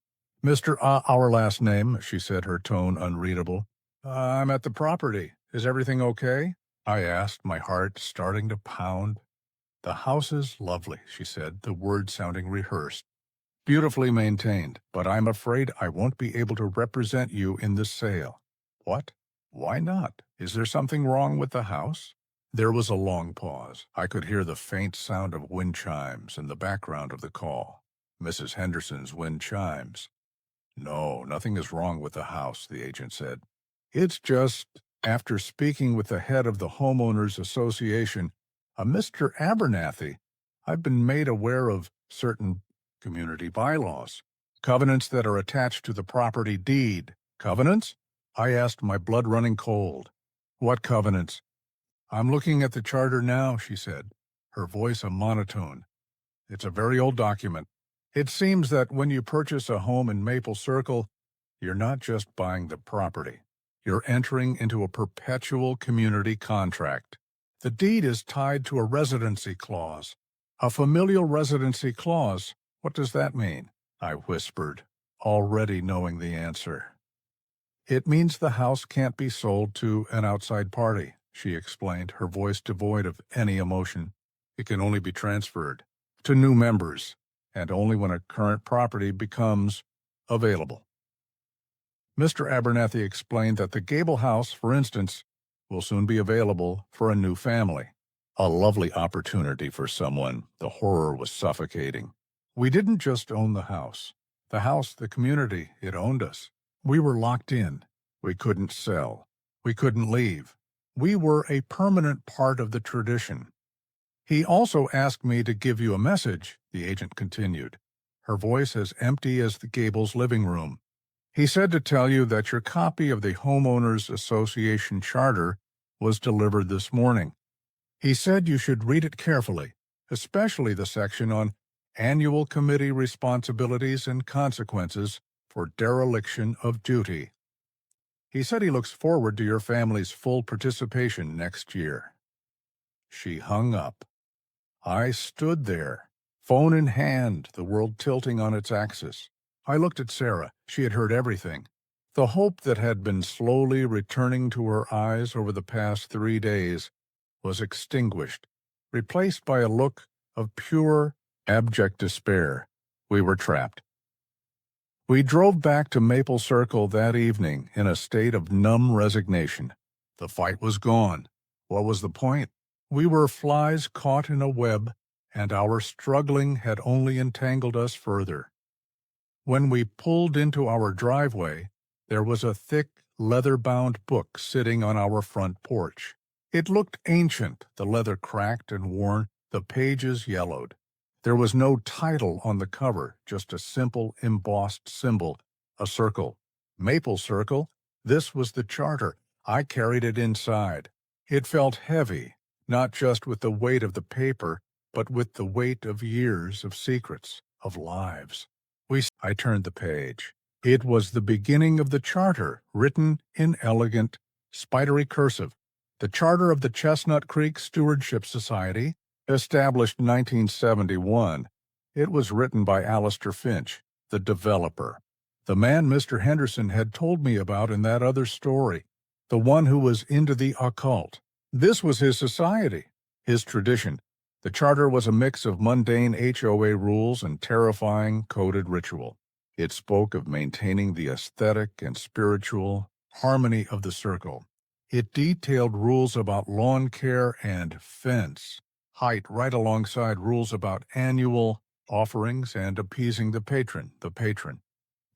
[SPEAKER 1] Mr. Our last name, she said, her tone unreadable. I'm at the property. Is everything okay? I asked, my heart starting to pound. The house is lovely, she said, the words sounding rehearsed. Beautifully maintained, but I'm afraid I won't be able to represent you in the sale. What? Why not? Is there something wrong with the house? There was a long pause. I could hear the faint sound of wind chimes in the background of the call. Mrs. Henderson's wind chimes. No, nothing is wrong with the house, the agent said. It's just, after speaking with the head of the Homeowners Association, a Mr. Abernathy, I've been made aware of certain community bylaws, covenants that are attached to the property deed. Covenants? I asked, my blood running cold. What covenants? I'm looking at the charter now, she said, her voice a monotone. It's a very old document. It seems that when you purchase a home in Maple Circle, you're not just buying the property. You're entering into a perpetual community contract. The deed is tied to a residency clause. A familial residency clause. What does that mean? I whispered, already knowing the answer. It means the house can't be sold to an outside party, she explained, her voice devoid of any emotion. It can only be transferred to new members, and only when a current property becomes available. Mr. Abernathy explained that the Gable House, for instance, will soon be available for a new family. A lovely opportunity for someone. The horror was suffocating. We didn't just own the house. The community, it owned us. We were locked in. We couldn't sell. We couldn't leave. We were a permanent part of the tradition. He also asked me to give you a message, the agent continued, her voice as empty as the Gables' living room. He said to tell you that your copy of the Homeowners Association Charter was delivered this morning. He said you should read it carefully, especially the section on annual committee responsibilities and consequences for dereliction of duty. He said he looks forward to your family's full participation next year. She hung up. I stood there, phone in hand, the world tilting on its axis. I looked at Sarah. She had heard everything. The hope that had been slowly returning to her eyes over the past 3 days was extinguished, replaced by a look of pure, abject despair. We were trapped. We drove back to Maple Circle that evening in a state of numb resignation. The fight was gone. What was the point? We were flies caught in a web, and our struggling had only entangled us further. When we pulled into our driveway, there was a thick, leather-bound book sitting on our front porch. It looked ancient, the leather cracked and worn, the pages yellowed. There was no title on the cover, just a simple embossed symbol, a circle. Maple Circle. This was the charter. I carried it inside. It felt heavy, not just with the weight of the paper, but with the weight of years of secrets, of lives. I turned the page. It was the beginning of the charter, written in elegant, spidery cursive. The Charter of the Chestnut Creek Stewardship Society, established in 1971. It was written by Alistair Finch, the developer, the man Mr. Henderson had told me about in that other story, the one who was into the occult. This was his society, his tradition. The charter was a mix of mundane HOA rules and terrifying coded ritual. It spoke of maintaining the aesthetic and spiritual harmony of the circle. It detailed rules about lawn care and fence height right alongside rules about annual offerings and appeasing the patron.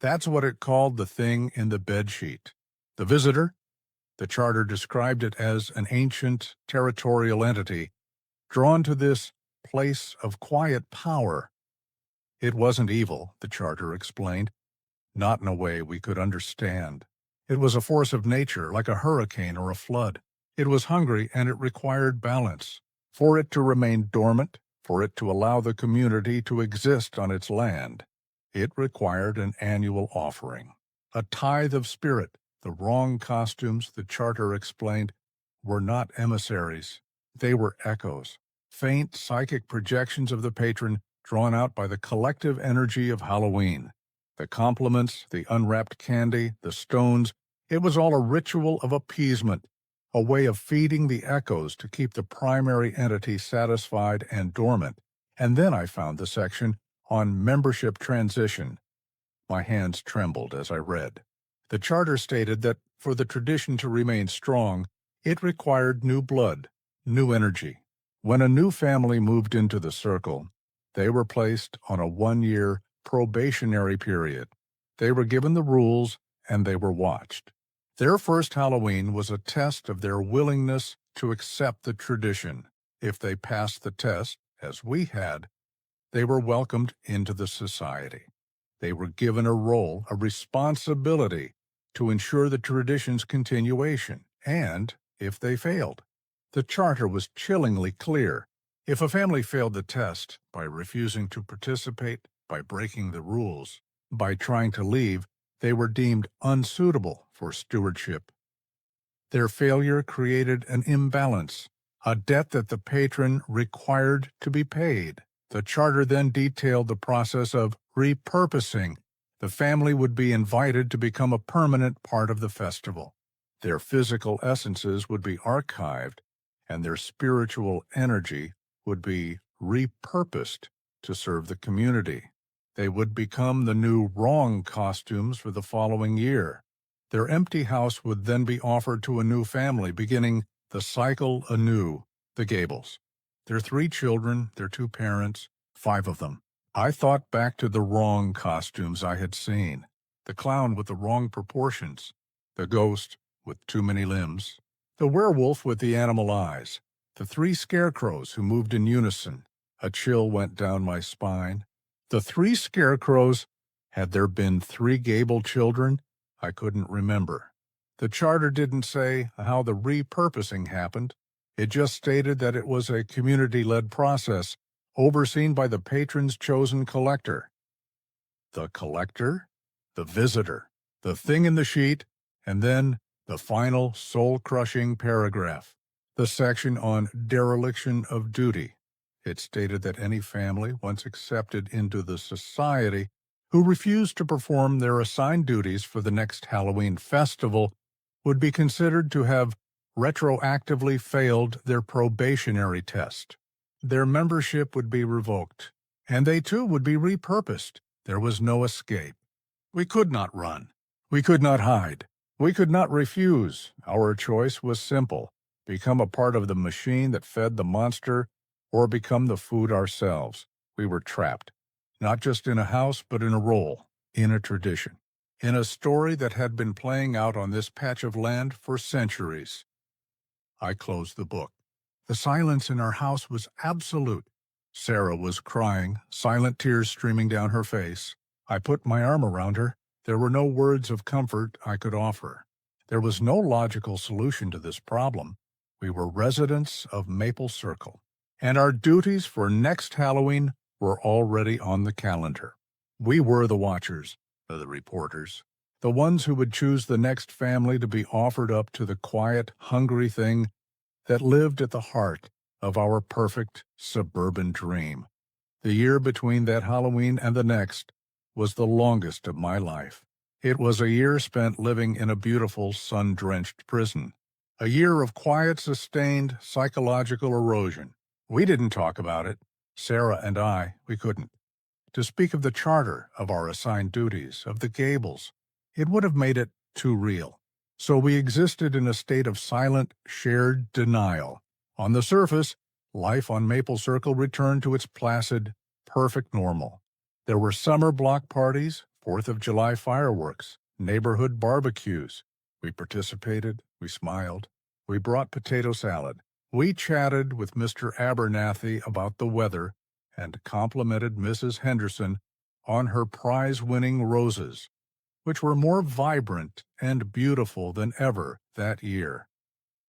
[SPEAKER 1] That's what it called the thing in the bedsheet. The visitor? The charter described it as an ancient territorial entity drawn to this place of quiet power. It wasn't evil, the charter explained, not in a way we could understand. It was a force of nature, like a hurricane or a flood. It was hungry, and it required balance. For it to remain dormant, for it to allow the community to exist on its land, it required an annual offering, a tithe of spirit. The wrong costumes, the charter explained, were not emissaries. They were echoes, faint psychic projections of the patron drawn out by the collective energy of Halloween. The compliments, the unwrapped candy, the stones, it was all a ritual of appeasement, a way of feeding the echoes to keep the primary entity satisfied and dormant. And then I found the section on membership transition. My hands trembled as I read. The charter stated that for the tradition to remain strong, it required new blood, new energy. When a new family moved into the circle, they were placed on a 1-year probationary period. They were given the rules, and they were watched. Their first Halloween was a test of their willingness to accept the tradition. If they passed the test, as we had, they were welcomed into the society. They were given a role, a responsibility to ensure the tradition's continuation, and if they failed. The charter was chillingly clear. If a family failed the test by refusing to participate, by breaking the rules, by trying to leave, they were deemed unsuitable for stewardship. Their failure created an imbalance, a debt that the patron required to be paid. The charter then detailed the process of repurposing. The family would be invited to become a permanent part of the festival. Their physical essences would be archived, and their spiritual energy would be repurposed to serve the community. They would become the new wrong costumes for the following year. Their empty house would then be offered to a new family, beginning the cycle anew, the Gables. Their 3 children, their 2 parents, 5 of them. I thought back to the wrong costumes I had seen. The clown with the wrong proportions, the ghost with too many limbs, the werewolf with the animal eyes, the three scarecrows who moved in unison. A chill went down my spine. The three scarecrows. Had there been three Gable children? I couldn't remember. The charter didn't say how the repurposing happened. It just stated that it was a community-led process, overseen by the patron's chosen collector. The collector, the visitor, the thing in the sheet, and then the final soul-crushing paragraph, the section on dereliction of duty. It stated that any family once accepted into the society who refused to perform their assigned duties for the next Halloween festival would be considered to have retroactively failed their probationary test. Their membership would be revoked, and they too would be repurposed. There was no escape. We could not run. We could not hide. We could not refuse. Our choice was simple: become a part of the machine that fed the monster, or become the food ourselves. We were trapped, not just in a house, but in a role, in a tradition, in a story that had been playing out on this patch of land for centuries. I closed the book. The silence in our house was absolute. Sarah was crying, silent tears streaming down her face. I put my arm around her. There were no words of comfort I could offer. There was no logical solution to this problem. We were residents of Maple Circle, and our duties for next Halloween were already on the calendar. We were the watchers, the reporters, the ones who would choose the next family to be offered up to the quiet, hungry thing that lived at the heart of our perfect suburban dream. The year between that Halloween and the next was the longest of my life. It was a year spent living in a beautiful, sun-drenched prison. A year of quiet, sustained psychological erosion. We didn't talk about it. Sarah and we couldn't. To speak of the charter, of our assigned duties, of the Gables, it would have made it too real. So we existed in a state of silent, shared denial. On the surface, life on Maple Circle returned to its placid, perfect normal. There were summer block parties, 4th of July fireworks, neighborhood barbecues. We participated, we smiled, we brought potato salad. We chatted with Mr. Abernathy about the weather and complimented Mrs. Henderson on her prize-winning roses, which were more vibrant and beautiful than ever that year.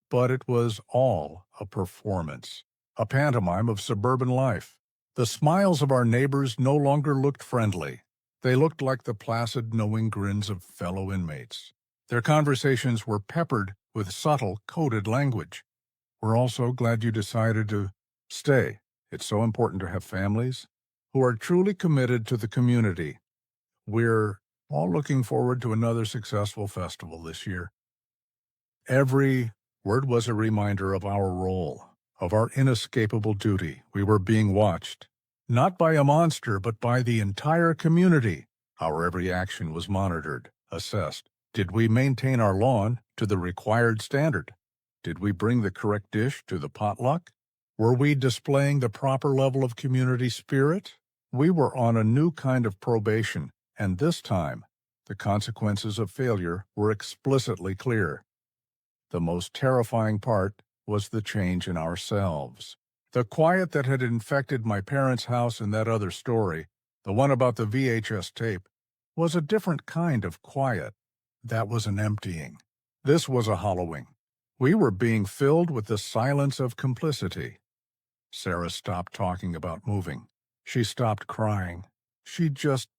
[SPEAKER 1] But it was all a performance, a pantomime of suburban life. The smiles of our neighbors no longer looked friendly. They looked like the placid, knowing grins of fellow inmates. Their conversations were peppered with subtle, coded language. We're all so glad you decided to stay. It's so important to have families who are truly committed to the community. We're all looking forward to another successful festival this year. Every word was a reminder of our role, of our inescapable duty. We were being watched, not by a monster, but by the entire community. Our every action was monitored, assessed. Did we maintain our lawn to the required standard? Did we bring the correct dish to the potluck? Were we displaying the proper level of community spirit? We were on a new kind of probation, and this time, the consequences of failure were explicitly clear. The most terrifying part was the change in ourselves. The quiet that had infected my parents' house in that other story, the one about the VHS tape, was a different kind of quiet. That was an emptying. This was a hollowing. We were being filled with the silence of complicity. Sarah stopped talking about moving. She stopped crying. She just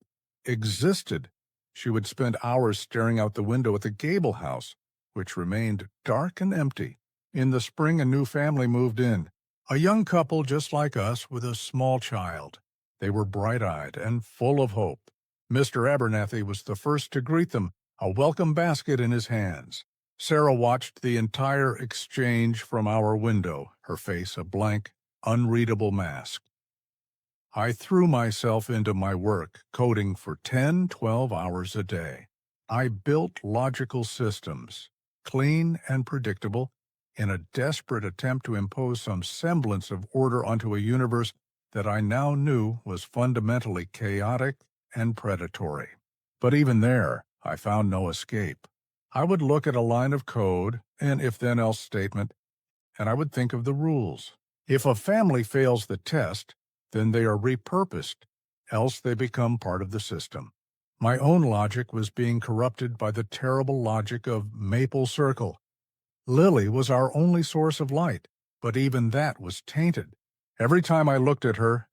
[SPEAKER 1] existed. She would spend hours staring out the window at the Gable house, which remained dark and empty. In the spring, a new family moved in, a young couple just like us with a small child. They were bright-eyed and full of hope. Mr. Abernathy was the first to greet them, a welcome basket in his hands. Sarah watched the entire exchange from our window, her face a blank, unreadable mask. I threw myself into my work, coding for 10, 12 hours a day. I built logical systems, clean and predictable, in a desperate attempt to impose some semblance of order onto a universe that I now knew was fundamentally chaotic and predatory. But even there, I found no escape. I would look at a line of code, an if-then-else statement, and I would think of the rules. If a family fails the test, then they are repurposed, else they become part of the system. My own logic was being corrupted by the terrible logic of Maple Circle. Lily was our only source of light, but even that was tainted. Every time I looked at her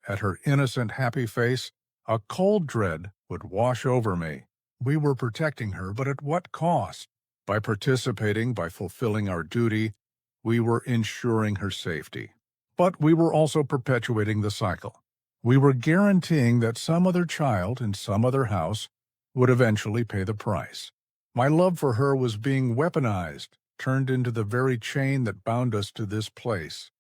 [SPEAKER 1] innocent, happy face, a cold dread would wash over me. We were protecting her, but at what cost? By participating, by fulfilling our duty, we were ensuring her safety. But we were also perpetuating the cycle. We were guaranteeing that some other child in some other house would eventually pay the price. My love for her was being weaponized, turned into the very chain that bound us to this place.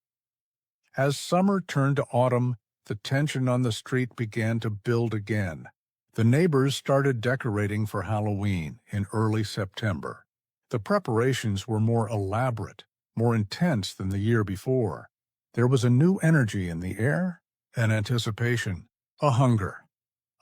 [SPEAKER 1] As summer turned to autumn, the tension on the street began to build again. The neighbors started decorating for Halloween in early September. The preparations were more elaborate, more intense than the year before. There was a new energy in the air, an anticipation, a hunger.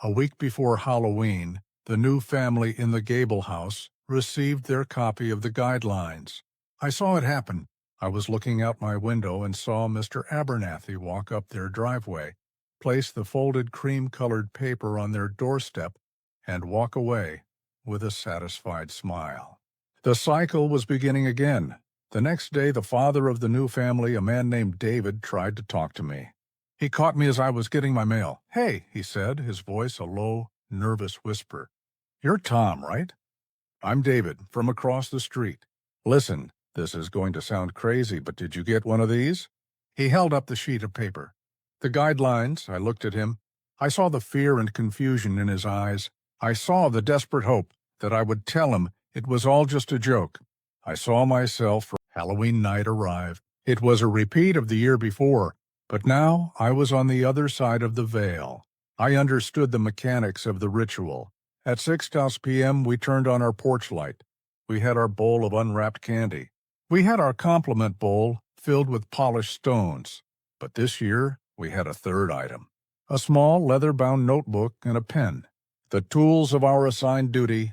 [SPEAKER 1] A week before Halloween, the new family in the Gable house received their copy of the guidelines. I saw it happen. I was looking out my window and saw Mr. Abernathy walk up their driveway, place the folded cream-colored paper on their doorstep, and walk away with a satisfied smile. The cycle was beginning again. The next day, the father of the new family, a man named David, tried to talk to me. He caught me as I was getting my mail. "Hey," he said, his voice a low, nervous whisper. "You're Tom, right?" "I'm David, from across the street. Listen, this is going to sound crazy, but did you get one of these?" He held up the sheet of paper. The guidelines. I looked at him. I saw the fear and confusion in his eyes. I saw the desperate hope that I would tell him it was all just a joke. I saw myself. Halloween night arrived. It was a repeat of the year before, but now I was on the other side of the veil. I understood the mechanics of the ritual. At 6 p.m., we turned on our porch light. We had our bowl of unwrapped candy. We had our compliment bowl filled with polished stones. But this year, we had a third item. A small leather-bound notebook and a pen. The tools of our assigned duty.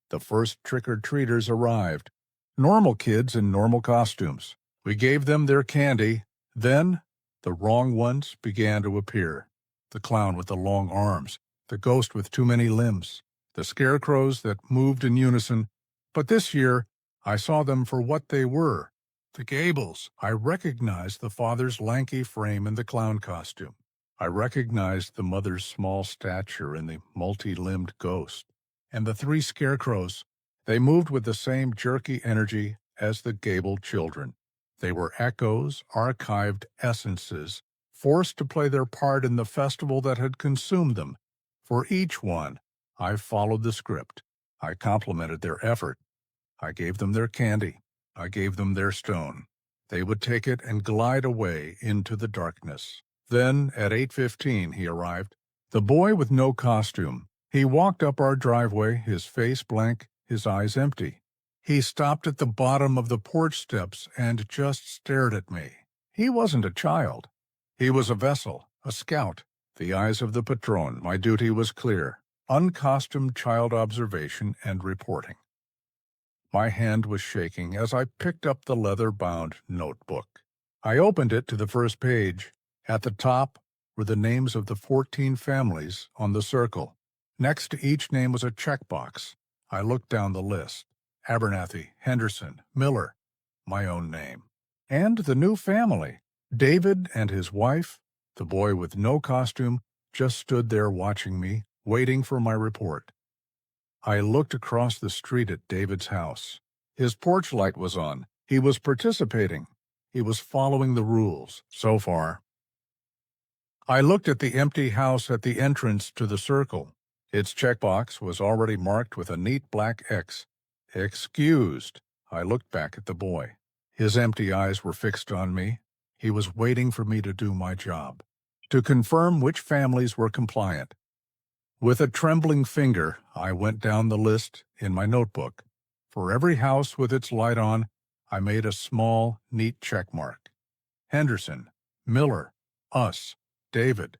[SPEAKER 1] The first trick-or-treaters arrived. Normal kids in normal costumes. We gave them their candy. Then, the wrong ones began to appear. The clown with the long arms. The ghost with too many limbs. The scarecrows that moved in unison. But this year, I saw them for what they were. The Gables. I recognized the father's lanky frame in the clown costume. I recognized the mother's small stature in the multi-limbed ghost. And the three scarecrows. They moved with the same jerky energy as the Gable children. They were echoes, archived essences, forced to play their part in the festival that had consumed them. For each one, I followed the script. I complimented their effort. I gave them their candy. I gave them their stone. They would take it and glide away into the darkness. Then, at 8:15, he arrived. The boy with no costume. He walked up our driveway, his face blank, his eyes empty. He stopped at the bottom of the porch steps and just stared at me. He wasn't a child. He was a vessel, a scout. The eyes of the patron. My duty was clear. Uncostumed child observation and reporting. My hand was shaking as I picked up the leather-bound notebook. I opened it to the first page. At the top were the names of the 14 families on the circle. Next to each name was a checkbox. I looked down the list. Abernathy, Henderson, Miller, my own name. And the new family. David and his wife, the boy with no costume, just stood there watching me, waiting for my report. I looked across the street at David's house. His porch light was on. He was participating. He was following the rules, so far. I looked at the empty house at the entrance to the circle. Its checkbox was already marked with a neat black X. Excused. I looked back at the boy. His empty eyes were fixed on me. He was waiting for me to do my job, to confirm which families were compliant. With a trembling finger, I went down the list in my notebook. For every house with its light on, I made a small, neat check mark. Henderson, Miller, us, David.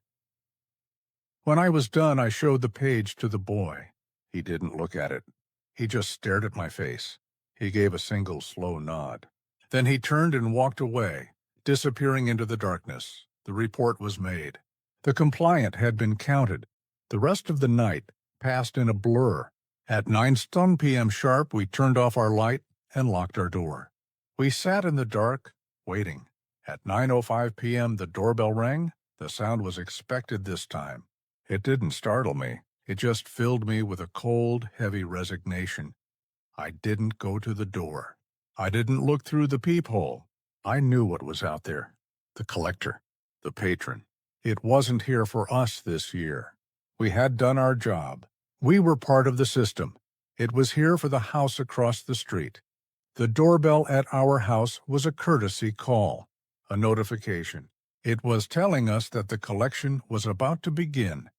[SPEAKER 1] When I was done, I showed the page to the boy. He didn't look at it. He just stared at my face. He gave a single slow nod. Then he turned and walked away, disappearing into the darkness. The report was made. The compliant had been counted. The rest of the night passed in a blur. At 9 p.m. sharp, we turned off our light and locked our door. We sat in the dark, waiting. At 9:05 p.m., the doorbell rang. The sound was expected this time. It didn't startle me. It just filled me with a cold, heavy resignation. I didn't go to the door. I didn't look through the peephole. I knew what was out there. The collector. The patron. It wasn't here for us this year. We had done our job. We were part of the system. It was here for the house across the street. The doorbell at our house was a courtesy call, a notification. It was telling us that the collection was about to begin.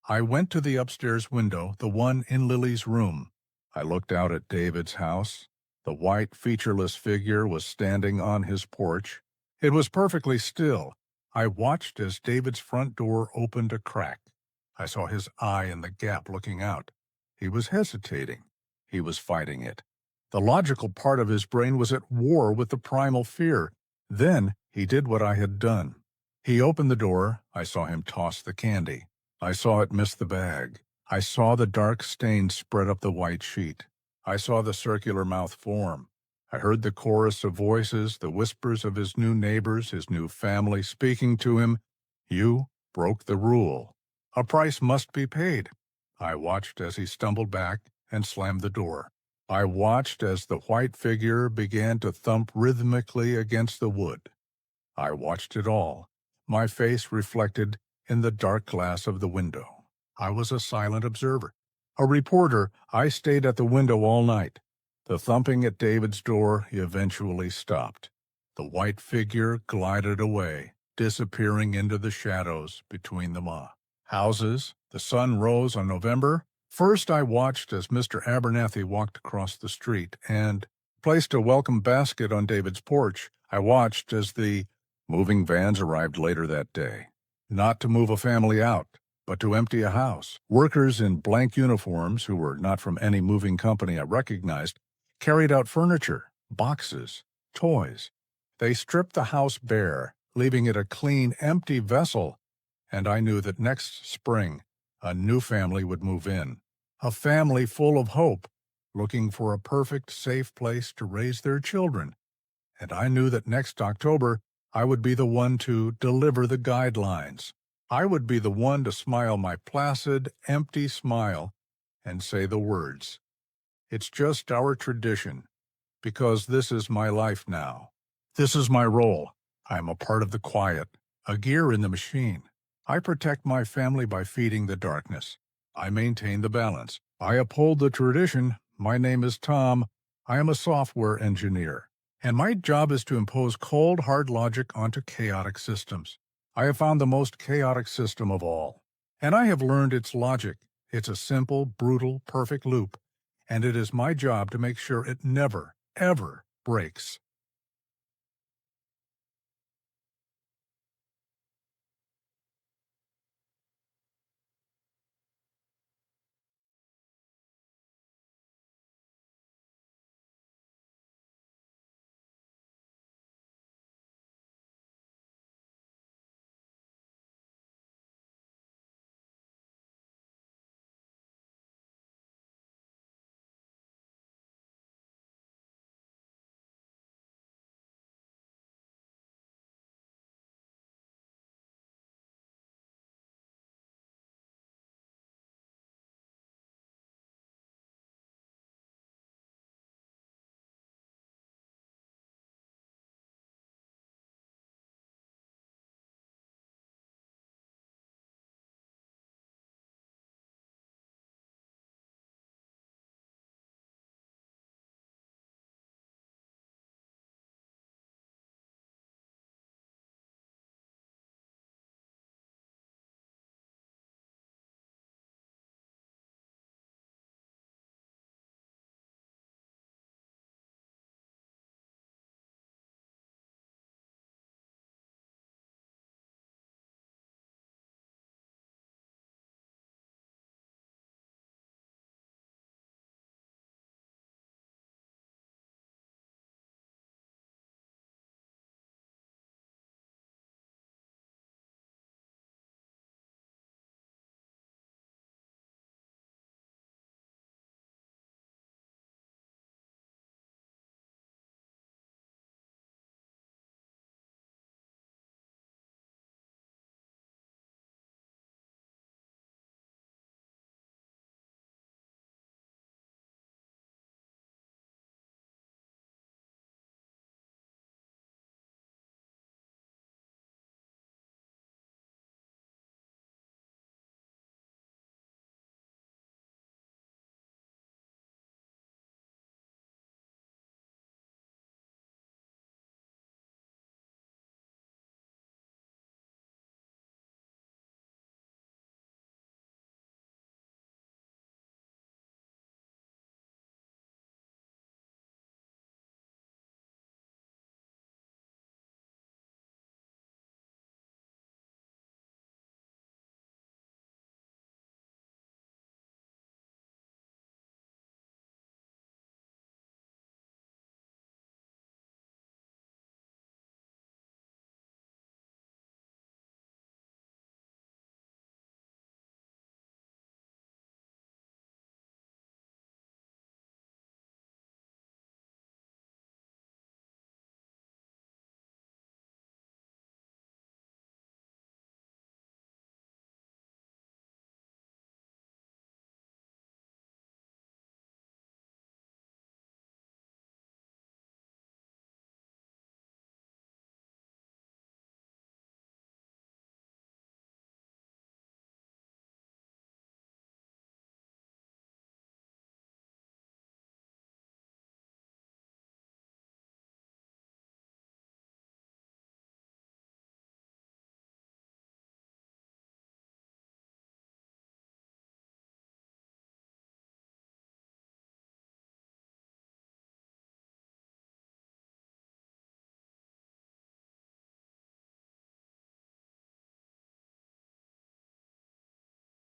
[SPEAKER 1] I went to the upstairs window, the one in Lily's room. I looked out at David's house. The white, featureless figure was standing on his porch. It was perfectly still. I watched as David's front door opened a crack. I saw his eye in the gap looking out. He was hesitating. He was fighting it. The logical part of his brain was at war with the primal fear. Then he did what I had done. He opened the door. I saw him toss the candy. I saw it miss the bag. I saw the dark stain spread up the white sheet. I saw the circular mouth form. I heard the chorus of voices, the whispers of his new neighbors, his new family speaking to him. You broke the rule. A price must be paid. I watched as he stumbled back and slammed the door. I watched as the white figure began to thump rhythmically against the wood. I watched it all, my face reflected in the dark glass of the window. I was a silent observer. A reporter, I stayed at the window all night. The thumping at David's door eventually stopped. The white figure glided away, disappearing into the shadows between the houses. The sun rose on November. First, I watched as Mr. Abernathy walked across the street and placed a welcome basket on David's porch. I watched as the moving vans arrived later that day, not to move a family out, but to empty a house. Workers in blank uniforms, who were not from any moving company I recognized, carried out furniture, boxes, toys. They stripped the house bare, leaving it a clean, empty vessel, and I knew that next spring a new family would move in, a family full of hope, looking for a perfect, safe place to raise their children. And I knew that next October I would be the one to deliver the guidelines. I would be the one to smile my placid, empty smile and say the words. It's just our tradition, because this is my life now. This is my role. I am a part of the quiet, a gear in the machine. I protect my family by feeding the darkness. I maintain the balance. I uphold the tradition. My name is Tom. I am a software engineer, and my job is to impose cold, hard logic onto chaotic systems. I have found the most chaotic system of all, and I have learned its logic. It's a simple, brutal, perfect loop, and it is my job to make sure it never, ever breaks.